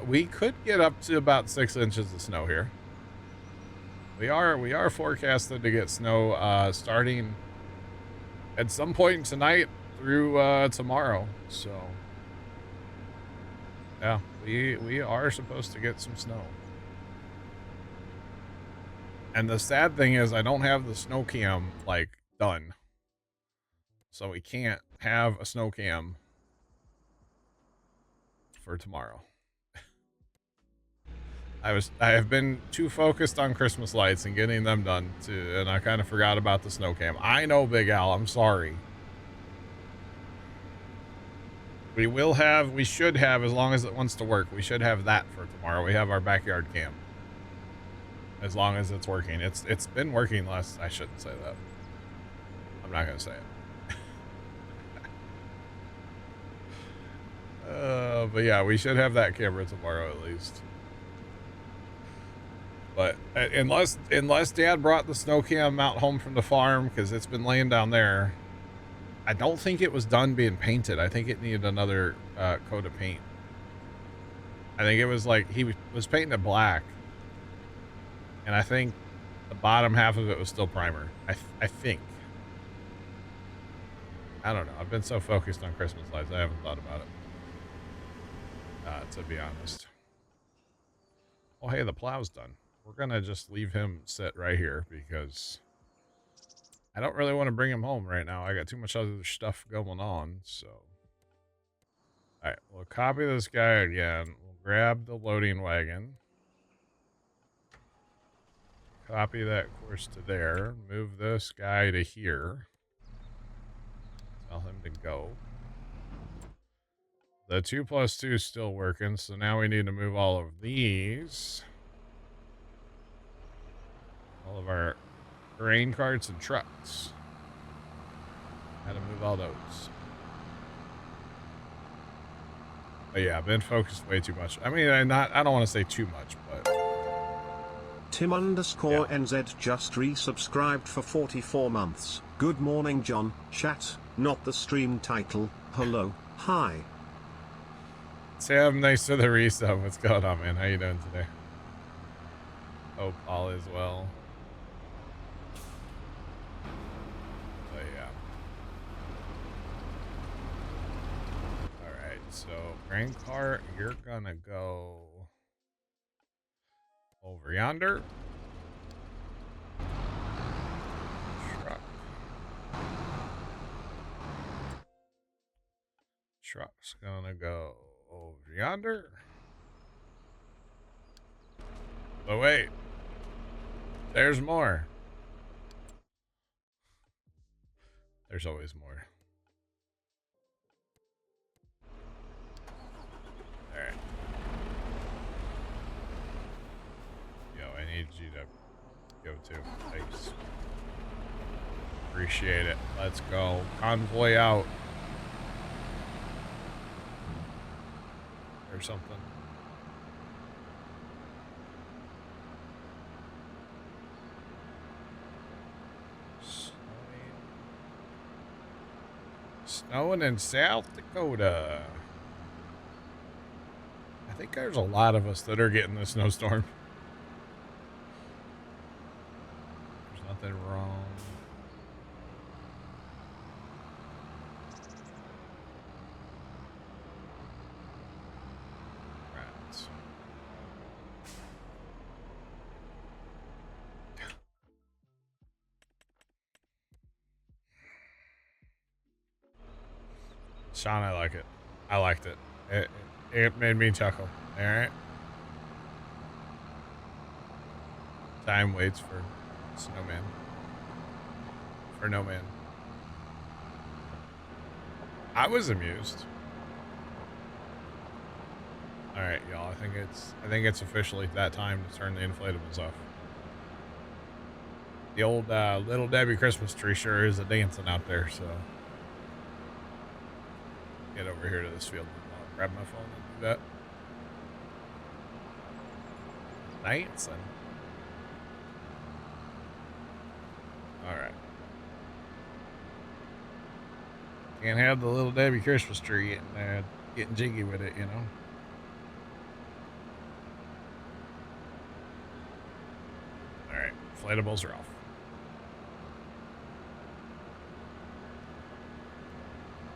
We could get up to about 6 inches of snow here. We are forecasted to get snow starting at some point tonight through tomorrow. So yeah, we are supposed to get some snow. And the sad thing is I don't have the snow cam like done. So we can't have a snow cam for tomorrow. I have been too focused on Christmas lights and getting them done and I kind of forgot about the snow cam. I know, Big Al, I'm sorry. We should have, as long as it wants to work, we should have that for tomorrow. We have our backyard cam. As long as it's working. It's been working less. I shouldn't say that. I'm not going to say it. But yeah, we should have that camera tomorrow at least. But unless Dad brought the snow cam out home from the farm, because it's been laying down there, I don't think it was done being painted. I think it needed another coat of paint. I think it was like he was painting it black, and I think the bottom half of it was still primer. I think. I don't know. I've been so focused on Christmas lights, I haven't thought about it. To be honest. Oh, hey, the plow's done. We're gonna just leave him sit right here because I don't really want to bring him home right now. I got too much other stuff going on, so. All right, we'll copy this guy again. We'll grab the loading wagon. Copy that course to there. Move this guy to here. Tell him to go. The 2+2 is still working, so now we need to move all of these. All of our grain carts and trucks. How to move all those. But yeah, I've been focused way too much. I mean, I don't want to say too much, but Tim_NZ just resubscribed for 44 months. Good morning, John. Chat, not the stream title. Hello, hi. Sam, thanks for the resub. What's going on, man? How you doing today? Hope all is well. But yeah. Alright, so grain cart, you're gonna go over yonder. Truck. Truck's gonna go over yonder. But wait. There's more. There's always more. Alright. Yo, I need you to go too. Thanks. Appreciate it. Let's go. Convoy out. Or something. Snowing in South Dakota. I think there's a lot of us that are getting the snowstorm. There's nothing wrong. Right. Sean, I like it. I liked it. It made me chuckle. All right. Time waits for snowman. For no man. I was amused. All right, y'all. I think it's officially that time to turn the inflatables off. The old Little Debbie Christmas tree sure is a dancing out there. So get over here to this field and I'll grab my phone and do that. Dancing. All right. Can't have the Little Debbie Christmas tree getting jiggy with it, you know. All right, inflatables are off.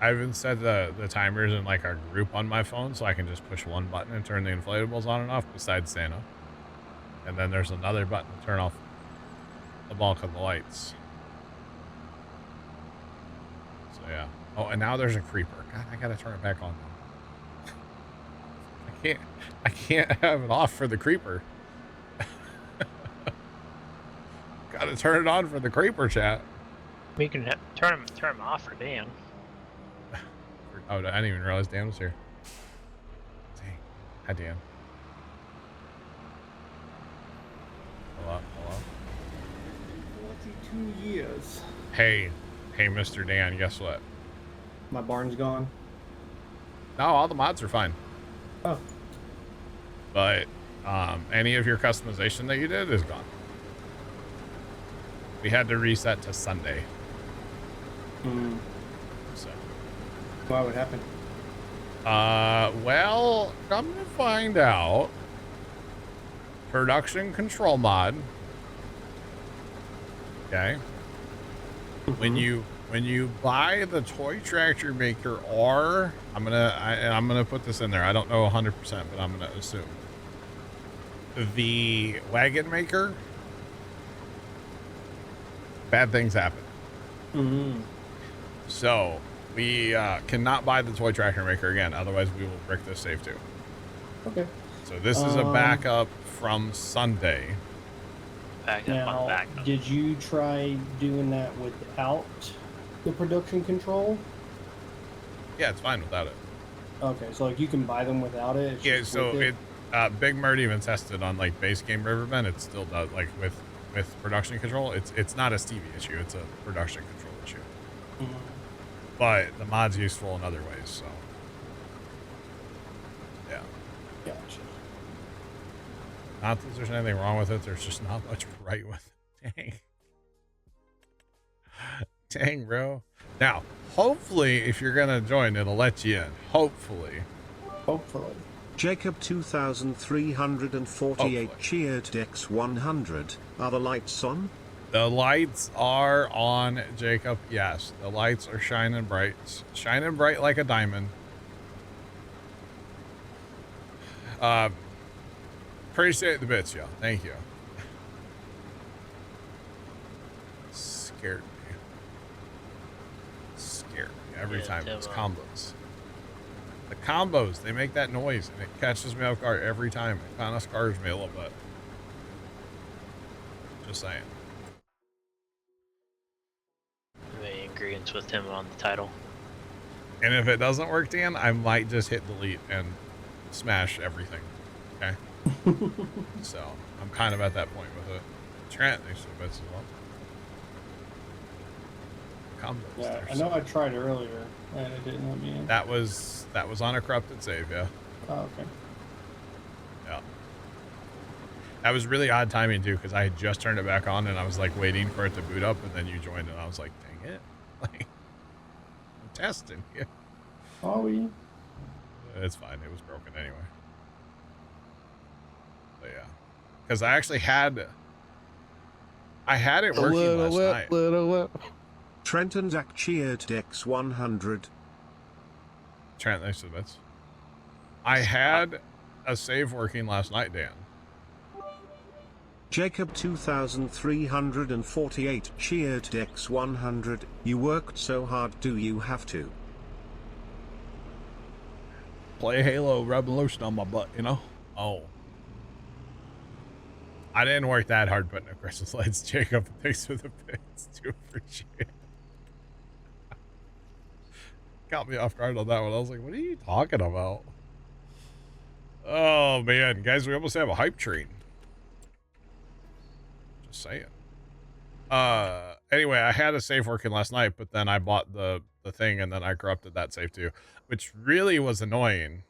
I even set the timers in like our group on my phone, so I can just push one button and turn the inflatables on and off besides Santa. And then there's another button to turn off the bulk of the lights. So yeah. Oh, and now there's a creeper. God, I gotta turn it back on now. I can't have it off for the creeper. Gotta turn it on for the creeper, chat. We can turn him off for Dan. Oh, I didn't even realize Dan was here. Dang. Hi, Dan. Hello. 42 years. Hey, Mr. Dan, guess what? My barn's gone. No, all the mods are fine. Oh. But any of your customization that you did is gone. We had to reset to Sunday. So. Why would happen? Well, come to find out, production control mod. Okay. When you buy the toy tractor maker, or I'm gonna put this in there. I don't know 100%, but I'm gonna assume the wagon maker. Bad things happen. So we cannot buy the toy tractor maker again. Otherwise, we will brick this save too. Okay. So this is a backup from Sunday. Now, did you try doing that without the production control? Yeah, it's fine without it. Okay, so like you can buy them without it. It's Yeah, just so with it Big Mert even tested on like base game Riverbend. It still does, like with production control. It's not a Stevie issue. It's a production control issue. But the mod's useful in other ways. So yeah. Gotcha. Not that there's anything wrong with it. There's just not much right with it. Dang, bro. Now, hopefully, if you're gonna join, it'll let you in. Hopefully. Jacob 2348 Hopefully. cheered Dex 100. Are the lights on? The lights are on, Jacob. Yes, the lights are shining bright. Shining bright like a diamond. Appreciate the bits, y'all. Thank you. Scared me every time. It's combos. The combos, they make that noise and it catches me off guard every time. It kind of scars me a little bit. Just saying. I'm in agreement with him on the title. And if it doesn't work, Dan, I might just hit delete and smash everything. Okay? So, I'm kind of at that point with it. Trent, thanks for the bits as well. Combos. Yeah, I know I tried earlier and it didn't let me in. That was on a corrupted save, yeah. Oh, okay. Yeah. That was really odd timing too, because I had just turned it back on and I was like waiting for it to boot up, and then you joined and I was like, dang it. Like, I'm testing you. Oh, yeah. It's fine. It was broken anyway. But yeah. Because I actually had it working last night. Trent and Zach cheered Dex 100. Trent, thanks for the bits. I had a save working last night, Dan. Jacob 2348 cheered Dex 100. You worked so hard, do you have to? Play Halo, rubbing lotion on my butt, you know? Oh. I didn't work that hard putting up Christmas lights, Jacob. Thanks for the bits. Do appreciate it. Caught me off guard on that one. I was like, what are you talking about? Oh, man. Guys, we almost have a hype train. Just saying. Anyway, I had a save working last night, but then I bought the thing, and then I corrupted that save too, which really was annoying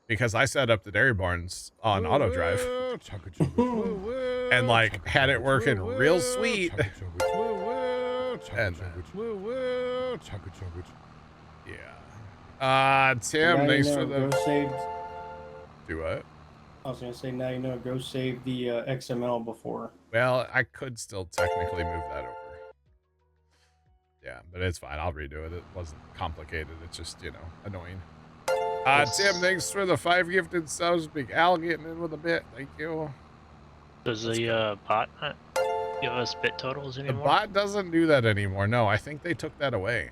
because I set up the dairy barns on auto drive and like had it working real sweet. And, yeah. Tim, thanks for the... Do what? I was going to say, now you know, go save the XML before. Well, I could still technically move that over. Yeah, but it's fine. I'll redo it. It wasn't complicated. It's just, you know, annoying. Tim, thanks for the 5 gifted subs. Big Al getting in with a bit. Thank you. Does the bot not give us bit totals anymore? The bot doesn't do that anymore. No, I think they took that away.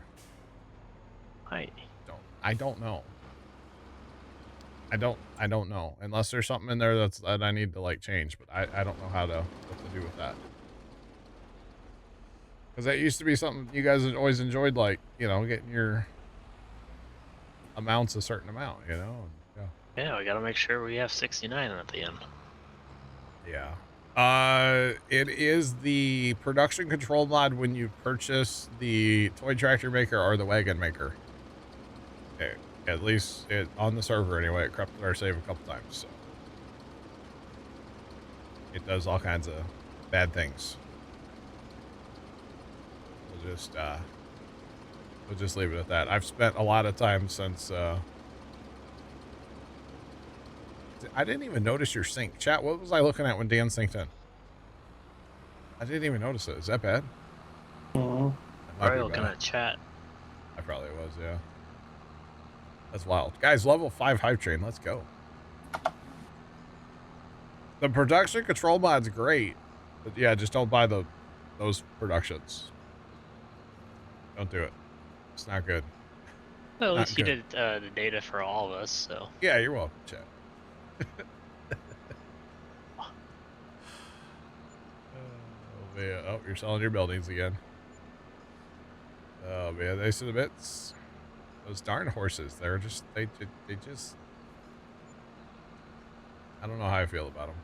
I don't know. I don't know. Unless there's something in there that I need to like change, but I don't know what to do with that. Because that used to be something you guys always enjoyed, like, you know, getting your amounts a certain amount, you know? Yeah, we gotta make sure we have 69 at the end. Yeah. It is the production control mod when you purchase the toy tractor maker or the wagon maker. Okay. At least it on the server anyway, it corrupted our save a couple times, so it does all kinds of bad things. We'll just leave it at that. I've spent a lot of time since I didn't even notice your sync. Chat, what was I looking at when Dan synced in? I didn't even notice it. Is that bad? Probably looking at chat. I probably was, yeah. That's wild. Guys, level 5 hype train. Let's go. The production control mod's great. But yeah, just don't buy those productions. Don't do it. It's not good. Well, at least you did the data for all of us, so. Yeah, you're welcome, chat. Oh, man. Oh, you're selling your buildings again. Oh, man. They said the bits. Those darn horses. They're just, they just, I don't know how I feel about them.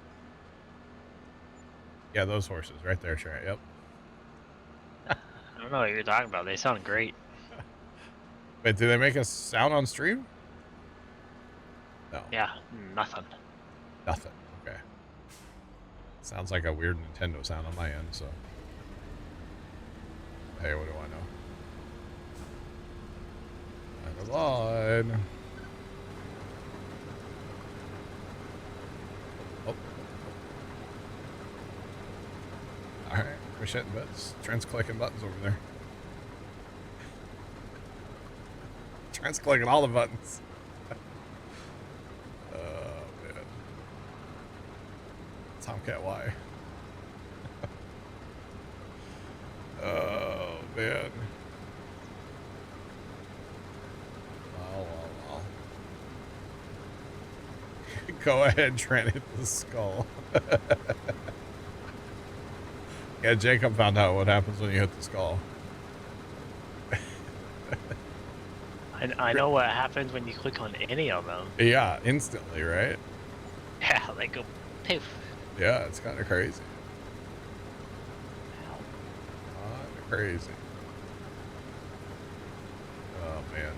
Yeah, those horses right there, Trent. Yep. I don't know what you're talking about. They sound great. Wait, do they make a sound on stream? No. Yeah, nothing. Nothing. Okay. Sounds like a weird Nintendo sound on my end, so. Hey, what do I know? Back line. Oh. Alright, we're hitting buttons. Trent's clicking buttons over there. Trent's clicking all the buttons. Oh, man. Tomcat Y. Oh, man. Well. Go ahead, Trent, hit the skull. Yeah, Jacob found out what happens when you hit the skull. I know what happens when you click on any of them. Yeah, instantly, right? Yeah, they go poof. Yeah, it's kind of crazy. Kind of crazy. Oh, man.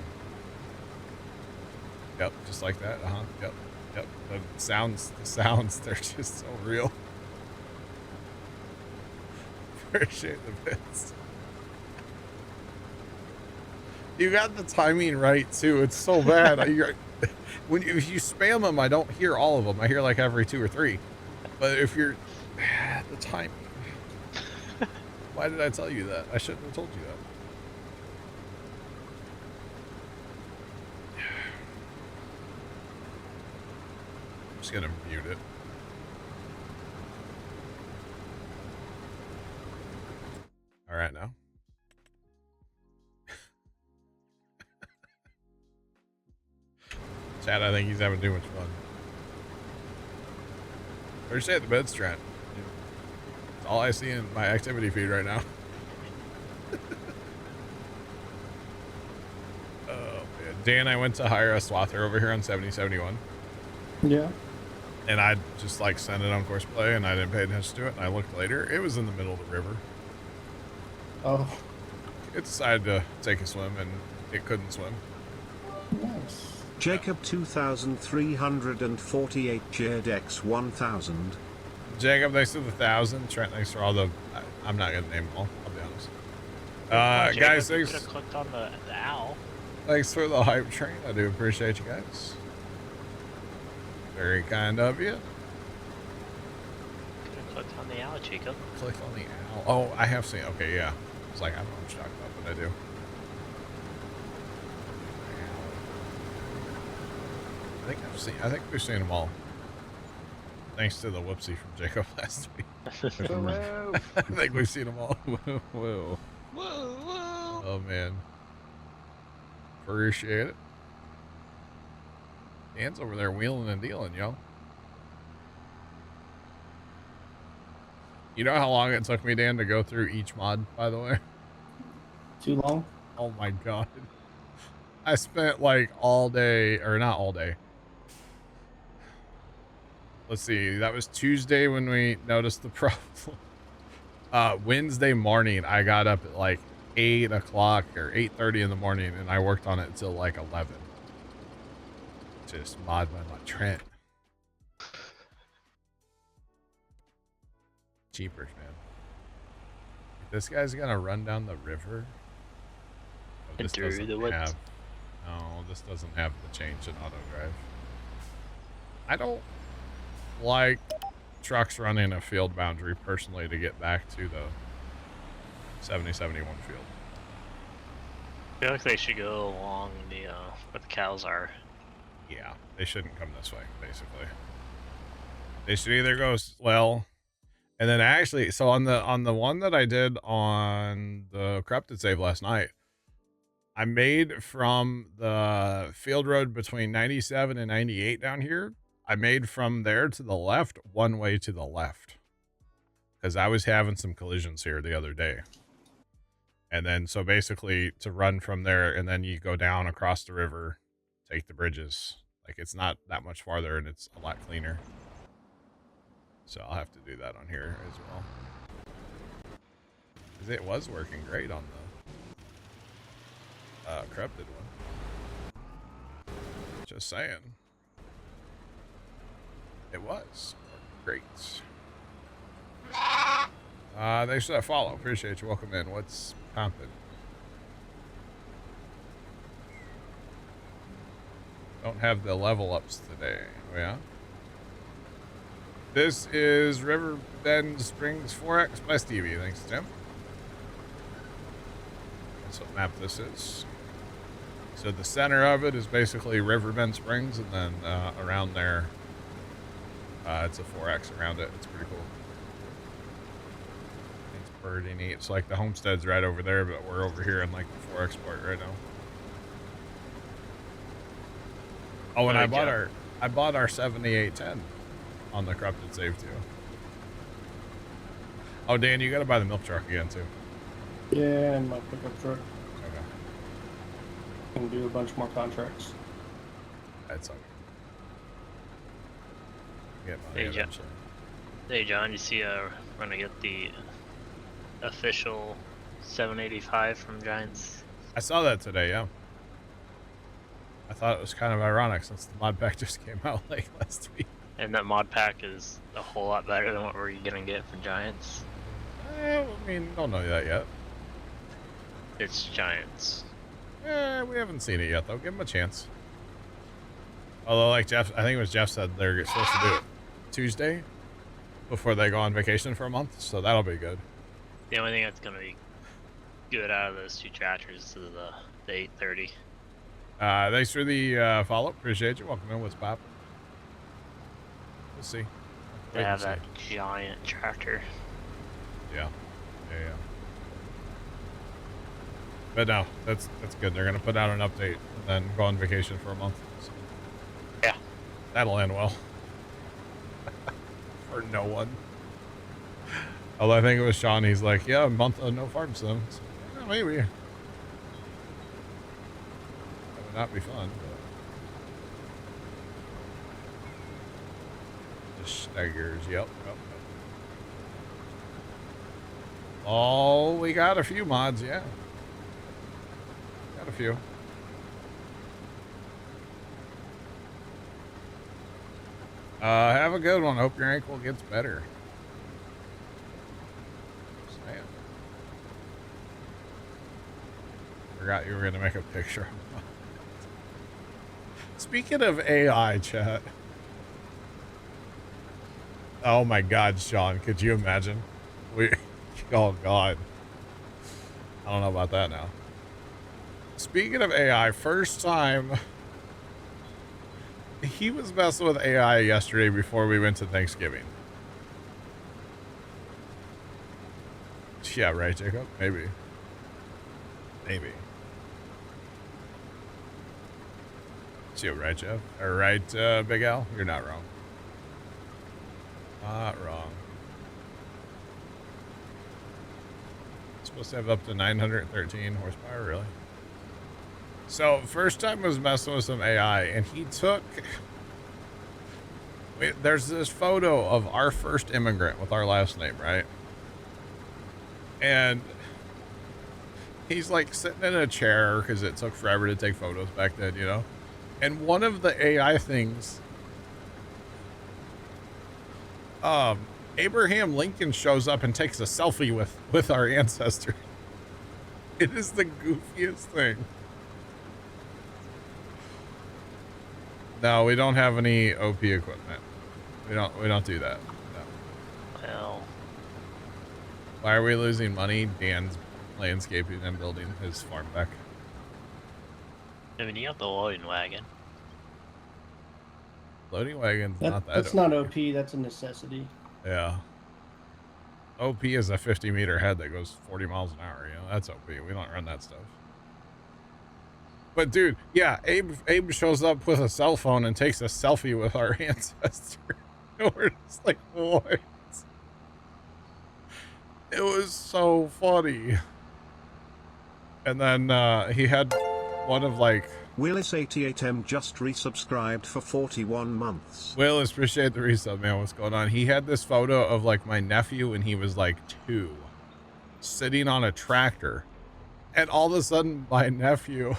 Yep, just like that. Yep. The sounds, they're just so real. Appreciate the bits. You got the timing right too. It's so bad. If you spam them, I don't hear all of them. I hear like every 2 or 3. But if you're the timing, why did I tell you that? I shouldn't have told you that. I'm just gonna mute it. All right now. Chad, I think he's having too much fun. Appreciate the bed strat. It's all I see in my activity feed right now. Dan, I went to hire a swather over here on 7071. Yeah. And I just like sent it on course play and I didn't pay attention to it. And I looked later. It was in the middle of the river. Oh, It decided to take a swim and it couldn't swim. nice. Jacob 2348 JDX 1000. Jacob, thanks for the 1,000. Trent, thanks for all the... I'm not going to name them all. I'll be honest. Jacob, Guys, you thanks. could have clicked on the owl. Thanks for the hype train. I do appreciate you guys. Very kind of you. Could have clicked on the owl, Jacob. Click on the owl. Oh, I have seen. Okay, yeah. It's like I don't know what you're talking about, but I do. I think we've seen them all. Thanks to the whoopsie from Jacob last week. Whoa. I think we've seen them all. Whoa. Whoa, whoa. Oh man. Appreciate it. Dan's over there wheeling and dealing, yo. You know how long it took me, Dan, to go through each mod, by the way? Too long? Oh my god. I spent like all day, or not all day. Let's see, that was Tuesday when we noticed the problem. Wednesday morning, I got up at like 8 o'clock or 8:30 in the morning and I worked on it until like 11. Just mod by my Trent. Cheapers, man. This guy's gonna run down the river. Oh, And through the woods. No, this doesn't have the change in auto drive. I don't like trucks running a field boundary personally to get back to the 7071 field. I feel like they should go along the where the cows are. Yeah, they shouldn't come this way, basically. They should either go well, and then actually, so on the one that I did on the corrupted save last night, I made from the field road between 97 and 98 down here. I made from there to the left, one way to the left, because I was having some collisions here the other day. And then, so basically to run from there, and then you go down across the river, take the bridges. Like, it's not that much farther and it's a lot cleaner. So I'll have to do that on here as well. Because it was working great on the corrupted one. Just saying. It was great. Thanks for that follow. Appreciate you. Welcome in. What's pumping? Don't have the level ups today. Oh, yeah. This is Riverbend Springs 4X by Stevie. Thanks, Tim. That's what map this is. So the center of it is basically Riverbend Springs, and then around there, it's a 4X around it. It's pretty cool. It's pretty neat. It's like the homestead's right over there, but we're over here in like the 4X part right now. Oh, and I bought our 7810 on the corrupted save too. Oh, Dan, you got to buy the milk truck again too. Yeah, and my pickup truck. Okay. And do a bunch more contracts. That's okay. Get money Hey, John. eventually. Hey, John, you see, we're gonna get the official 785 from Giants. I saw that today, yeah. I thought it was kind of ironic since the mod pack just came out like last week. And that mod pack is a whole lot better than what we're gonna get from Giants. I mean, don't know that yet. It's Giants. We haven't seen it yet, though. Give them a chance. Although, like Jeff, I think it was Jeff said they're supposed to do it Tuesday before they go on vacation for a month, so that'll be good. The only thing that's gonna be good out of those two tractors is the 830. Thanks for the follow. Appreciate you. Welcome in. What's pop? We'll see. They have that giant tractor. Yeah. But no, that's good. They're gonna put out an update and then go on vacation for a month. So. Yeah. That'll end well. For no one. Although I think it was Sean. He's like, yeah, a month of no farm sims. So, yeah, maybe. Would not be fun, but the staggers, yep. Oh, we got a few mods, yeah. Got a few. Have a good one. Hope your ankle gets better. Sam. Forgot you were going to make a picture. Speaking of AI, chat. Oh my God, Sean, could you imagine? Oh God. I don't know about that now. Speaking of AI, first time he was messing with AI yesterday before we went to Thanksgiving. Yeah, right, Jacob? Maybe. See you, right, Jeff? Or right, Big Al? You're not wrong. Not wrong. Supposed to have up to 913 horsepower, really? So, first time was messing with some AI, and he took... Wait, there's this photo of our first immigrant with our last name, right? And he's like sitting in a chair because it took forever to take photos back then, you know? And one of the AI things, Abraham Lincoln shows up and takes a selfie with our ancestor. It is the goofiest thing. No, we don't have any OP equipment. We don't do that. No. Well, Why are we losing money? Dan's landscaping and building his farm back. I mean, you have the loading wagon. Loading wagon's not that. That's not OP. That's a necessity. Yeah. OP is a 50-meter head that goes 40 miles an hour. You know, that's OP. We don't run that stuff. But dude, yeah, Abe shows up with a cell phone and takes a selfie with our ancestor. And we're just like, what? It was so funny. And then he had one of like... Willis88M just resubscribed for 41 months. Willis, appreciate the resub, man. What's going on? He had this photo of like my nephew when he was like 2, sitting on a tractor. And all of a sudden, my nephew...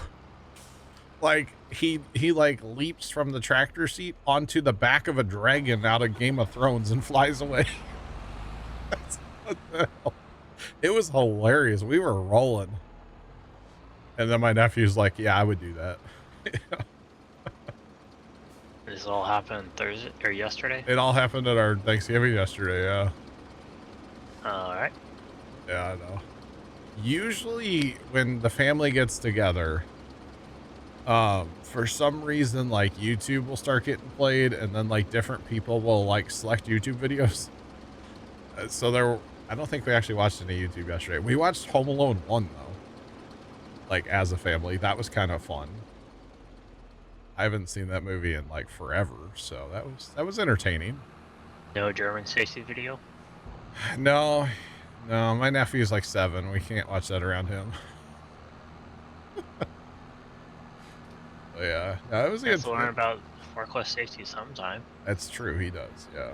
like he like leaps from the tractor seat onto the back of a dragon out of Game of Thrones and flies away. What the hell? It was hilarious. We were rolling. And then my nephew's like, yeah, I would do that. This all happened Thursday or yesterday? It all happened at our Thanksgiving yesterday, yeah. Alright. Yeah, I know. Usually when the family gets together, for some reason, like YouTube will start getting played, and then like different people will like select YouTube videos. So I don't think we actually watched any YouTube yesterday. We watched Home Alone 1 though, like as a family. That was kind of fun. I haven't seen that movie in like forever, so that was entertaining. No German safety video? No, my nephew's like 7. We can't watch that around him. Yeah, no, it was a good. Learn about forklift safety sometime. That's true. He does. Yeah.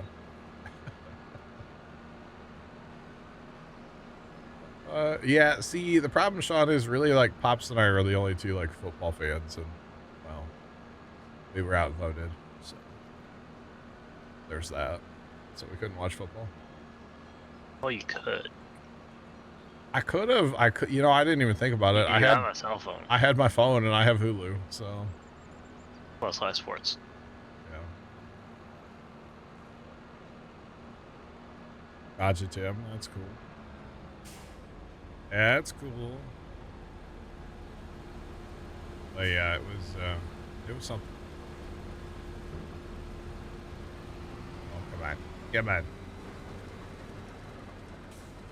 Yeah. See, the problem, Sean, is really like Pops and I are the only 2 like football fans, and well, we were outvoted, so there's that. So we couldn't watch football. Well, you could. I could have. You know, I didn't even think about it. I had my cell phone. I had my phone and I have Hulu, so. Plus live sports. Yeah. Gotcha, Tim. That's cool. That's cool. But yeah, it was something. Oh, come on.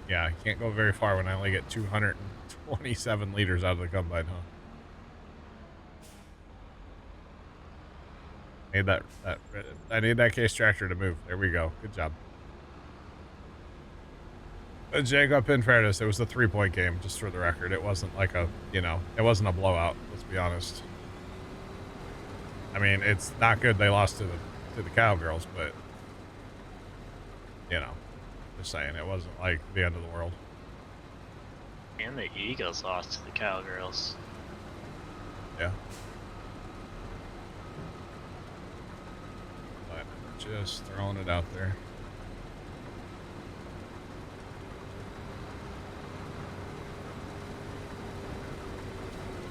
Yeah, I can't go very far when I only get 227 liters out of the combine, huh? I need that case tractor to move. There we go. Good job. Jacob, in fairness, it was a 3-point game, just for the record. It wasn't like a, it wasn't a blowout, let's be honest. I mean, it's not good they lost to the Cowgirls, but you know, just saying it wasn't like the end of the world. And the Eagles lost to the Cowgirls. Yeah. But just throwing it out there.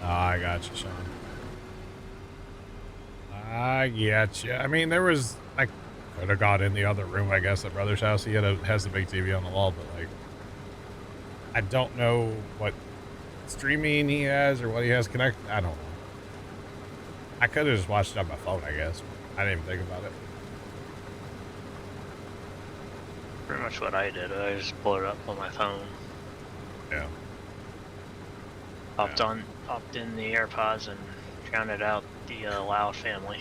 Oh, I got you, Sean. I get you. I mean, I could have got in the other room, I guess, at Brother's house. He has a big TV on the wall, but like, I don't know what streaming he has or what he has connected. I don't know. I could have just watched it on my phone, I guess. I didn't even think about it. Pretty much what I did. I just pulled it up on my phone. Yeah. Popped in the AirPods and drowned out the Loud family.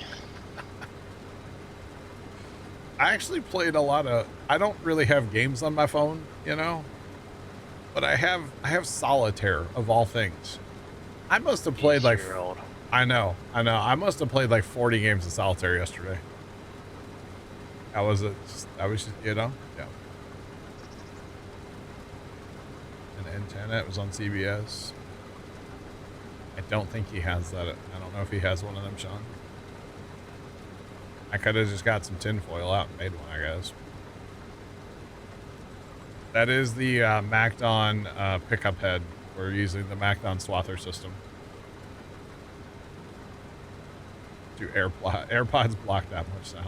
I actually played a lot of. I don't really have games on my phone, you know, but I have solitaire of all things. I must have played like. I know. I must have played like 40 games of solitaire yesterday. I was just, you know, yeah. An antenna. It was on CBS. I don't think he has that. I don't know if he has one of them, Sean. I could have just got some tinfoil out and made one, I guess. That is the Macdon pickup head. We're using the Macdon swather system. Do AirPods block that much sound?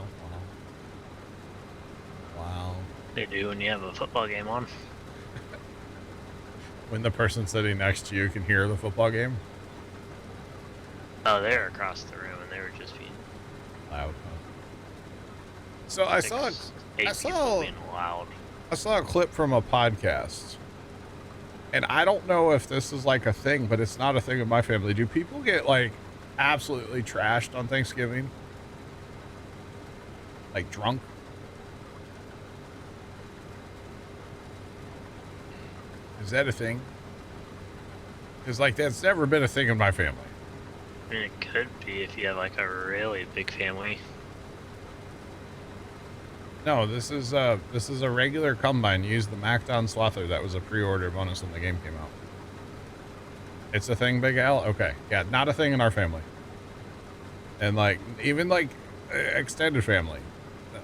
Wow. Wow. They do when you have a football game on. When the person sitting next to you can hear the football game? Oh, they're across the room and they were just being loud. Huh? So I saw being loud. I saw a clip from a podcast. And I don't know if this is like a thing, but it's not a thing in my family. Do people get like absolutely trashed on Thanksgiving? Like drunk? Is that a thing? Because like that's never been a thing in my family. I mean, it could be if you have like a really big family. No, this is a regular combine. Use the Macdon swather. That was a pre-order bonus when the game came out. It's a thing, Big Al? Okay. Yeah, not a thing in our family. And like, even like extended family.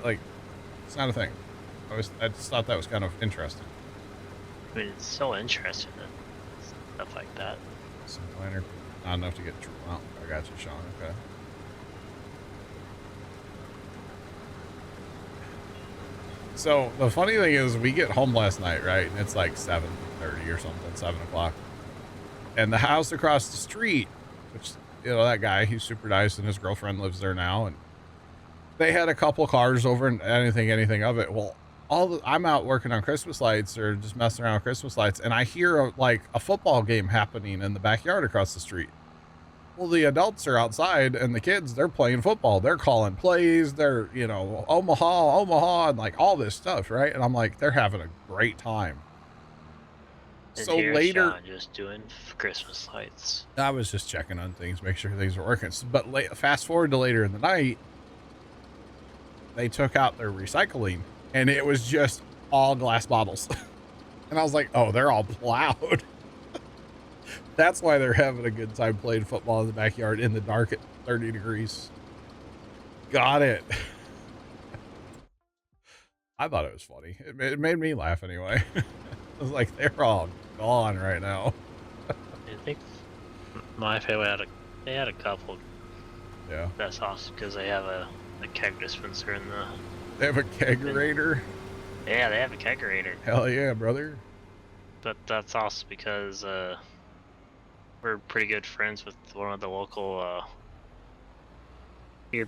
Like, it's not a thing. I just thought that was kind of interesting. I mean, it's so interesting and stuff like that. Some planner, not enough to get true. Well, I got you, Sean. Okay. So the funny thing is, we get home last night, right? And it's like 7:30 or something, 7 o'clock. And the house across the street, which, you know, that guy, he's super nice and his girlfriend lives there now. And they had a couple cars over and anything of it. Well, I'm out working on Christmas lights or just messing around with Christmas lights. And I hear like a football game happening in the backyard across the street. Well, the adults are outside and the kids, they're playing football. They're calling plays. They're, you know, Omaha, and like all this stuff, right? And I'm like, they're having a great time. And So later, Sean just doing Christmas lights. I was just checking on things, make sure things were working. But fast forward to later in the night, they took out their recycling and it was just all glass bottles. And I was like, oh, they're all plowed. That's why they're having a good time playing football in the backyard in the dark at 30 degrees. Got it. I thought it was funny. It made me laugh anyway. I was like, they're all gone right now. I think my family had a couple. Yeah. That's awesome because they have a keg dispenser in the. They have a kegerator? Yeah, they have a kegerator. Hell yeah, brother. But that's awesome because we're pretty good friends with one of the local beer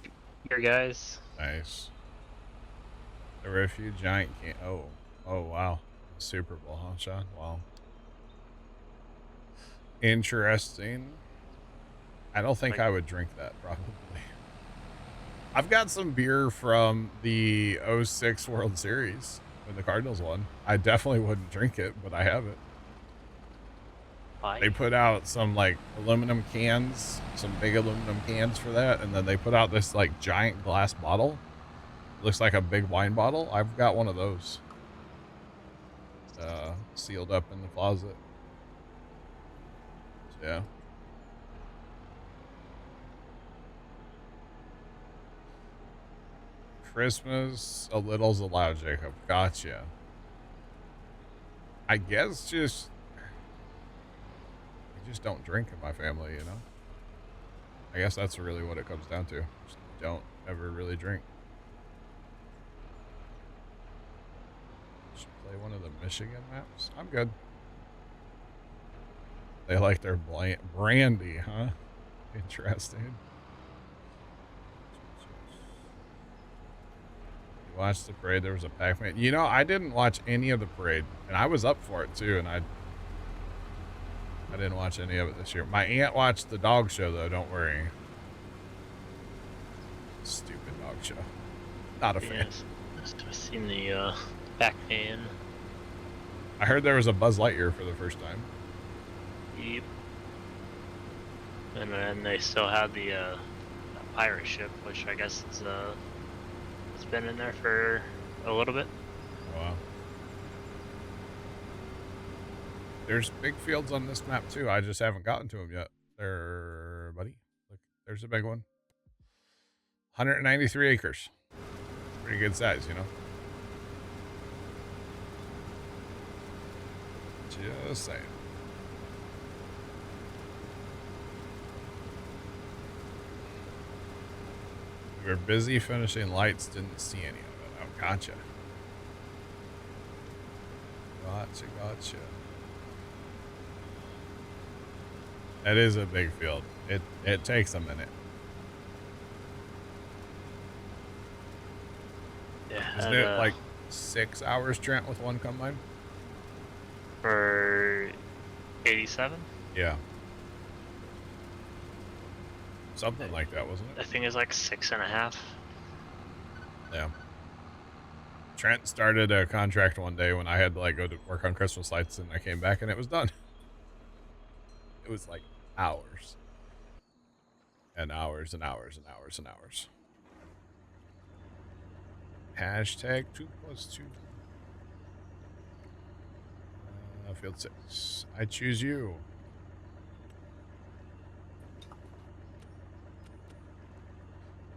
guys. Nice. The Refuge Giant can. Oh wow. Super Bowl, huh, Sean? Wow. Interesting. I don't think I would drink that, probably. I've got some beer from the 06 World Series when the Cardinals won. I definitely wouldn't drink it, but I have it. Why? They put out some like aluminum cans, some big aluminum cans for that, and then they put out this like giant glass bottle. Looks like a big wine bottle. I've got one of those. Sealed up in the closet. So, yeah. Christmas, a little's allowed, Jacob. Gotcha. I guess just... we just don't drink in my family, you know? I guess that's really what it comes down to. Just don't ever really drink. Should play one of the Michigan maps. I'm good. They like their brandy, huh? Interesting. You watched the parade. There was a Pac-Man. You know, I didn't watch any of the parade, and I was up for it too. And I didn't watch any of it this year. My aunt watched the dog show though. Don't worry. Stupid dog show. Not a fan. Yes, I've seen the Pac-Man. I heard there was a Buzz Lightyear for the first time. Yep. And then they still have the pirate ship, which I guess is it's been in there for a little bit. Wow. There's big fields on this map too. I just haven't gotten to them yet. There, buddy. Look, there's a big one. 193 acres. Pretty good size, you know. Just saying. We were busy finishing lights, didn't see any of it. Oh, gotcha. Gotcha. That is a big field. It takes a minute. Yeah. Isn't it like 6 hours, Trent, with one combine? For 87? Yeah. Something like that, wasn't I it? think it's like 6.5. Yeah. Trent started a contract one day when I had to like go to work on Christmas lights, and I came back and it was done. It was like hours. And hours and hours and hours and hours. Hashtag 2+2. Field 6. I choose you.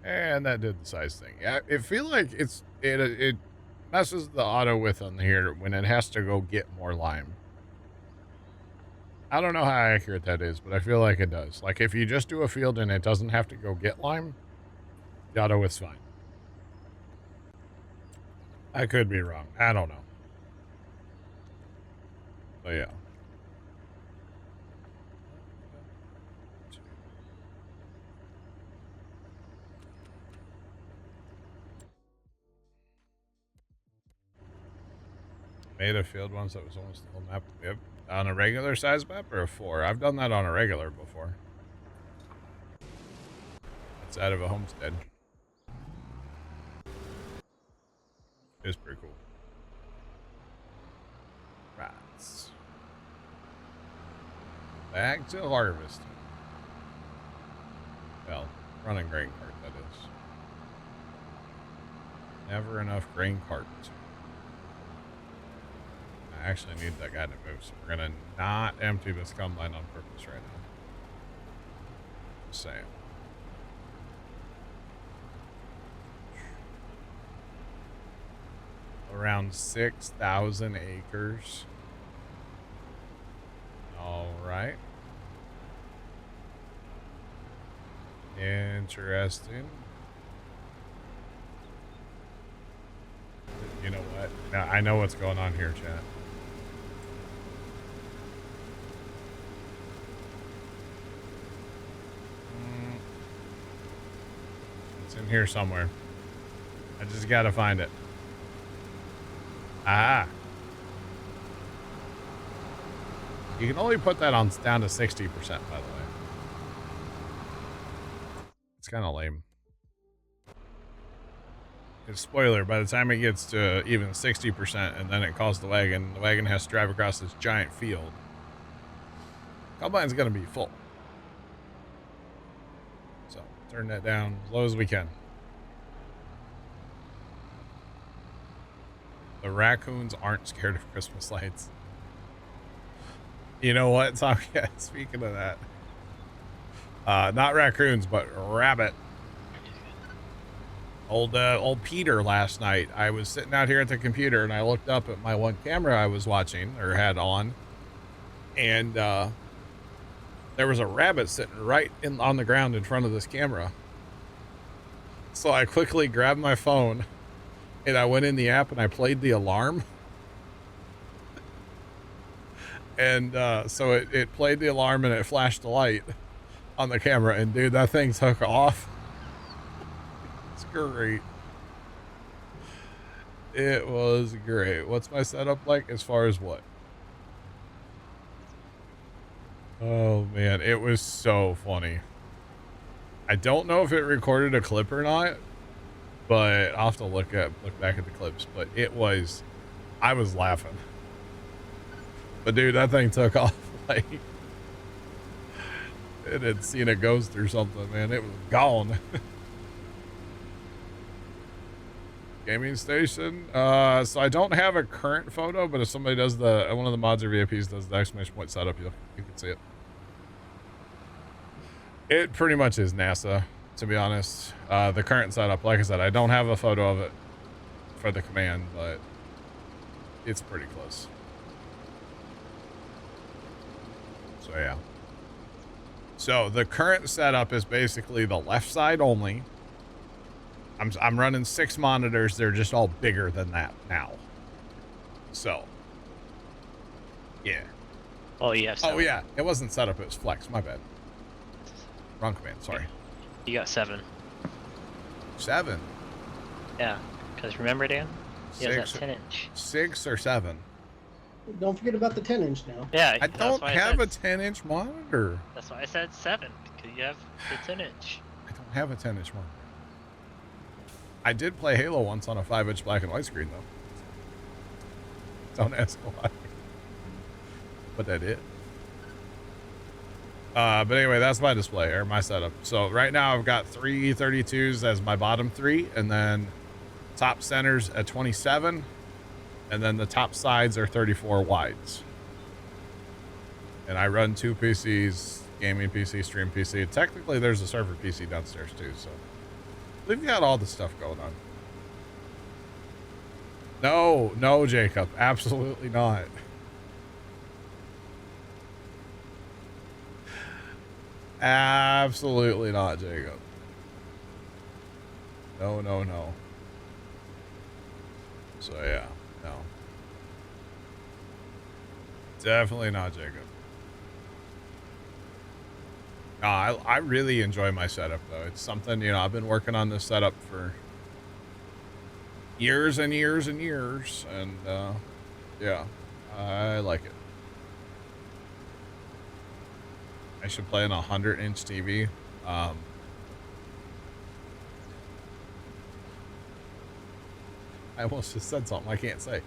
And that did the size thing. I feel like it messes the auto width on here when it has to go get more lime. I don't know how accurate that is, but I feel like it does. Like if you just do a field and it doesn't have to go get lime, the auto width's fine. I could be wrong. I don't know. But yeah. Made a field once that was almost the whole map. Yep. On a regular size map or a 4? I've done that on a regular before. It's out of a homestead. It's pretty cool. Rats. Back to harvest. Well, running grain cart, that is. Never enough grain carts. I actually need that guy to move, so we're gonna not empty this combine on purpose right now. Just saying. Around 6,000 acres. All right. Interesting. You know what? Now, I know what's going on here, chat. It's in here somewhere. I just gotta find it. Ah. You can only put that on down to 60%, by the way. It's kind of lame. It's spoiler, by the time it gets to even 60% and then it calls the wagon has to drive across this giant field. Combine's gonna be full. So turn that down as low as we can. The raccoons aren't scared of Christmas lights. You know what, Tom? Yeah, speaking of that. Not raccoons, but rabbit. Old Peter last night. I was sitting out here at the computer and I looked up at my one camera I was watching or had on, and there was a rabbit sitting right on the ground in front of this camera. So I quickly grabbed my phone and I went in the app and I played the alarm. And so it played the alarm and it flashed the light on the camera, and dude, that thing took off. It's great. It was great. What's my setup like as far as what? Oh man, it was so funny. I don't know if it recorded a clip or not, but I'll have to look back at the clips. But I was laughing. But dude, that thing took off like it had seen a ghost or something, man. It was gone. Gaming station. So I don't have a current photo, but if somebody does one of the mods or VIPs does the exclamation point setup, you can see it. It pretty much is NASA, to be honest. The current setup, like I said, I don't have a photo of it for the command, but it's pretty close. So yeah. So the current setup is basically the left side only. I'm running 6 monitors. They're just all bigger than that now. So yeah. Oh yeah. Oh yeah. It wasn't setup. It was flex. My bad. Wrong command. Sorry. You got 7. 7. Yeah. Because remember, Dan? He has that 10-inch. 6 or 7. Don't forget about the 10-inch now. Yeah. I don't have a 10-inch monitor. That's why I said 7. Because you have the 10-inch. I don't have a 10-inch monitor. I did play Halo once on a 5-inch black and white screen, though. Don't ask why. But I did. But anyway, that's my display, or my setup. So right now I've got 3 32s as my bottom 3, and then top centers at 27, and then the top sides are 34 wides. And I run 2 PCs, gaming PC, stream PC. Technically there's a server PC downstairs too, so we've got all the stuff going on. No, Jacob, absolutely not. Absolutely not, Jacob. No. So yeah, no. Definitely not, Jacob. No, I really enjoy my setup, though. It's something, I've been working on this setup for years and years and years, and yeah, I like it. I should play on a 100-inch TV. I almost just said something I can't say.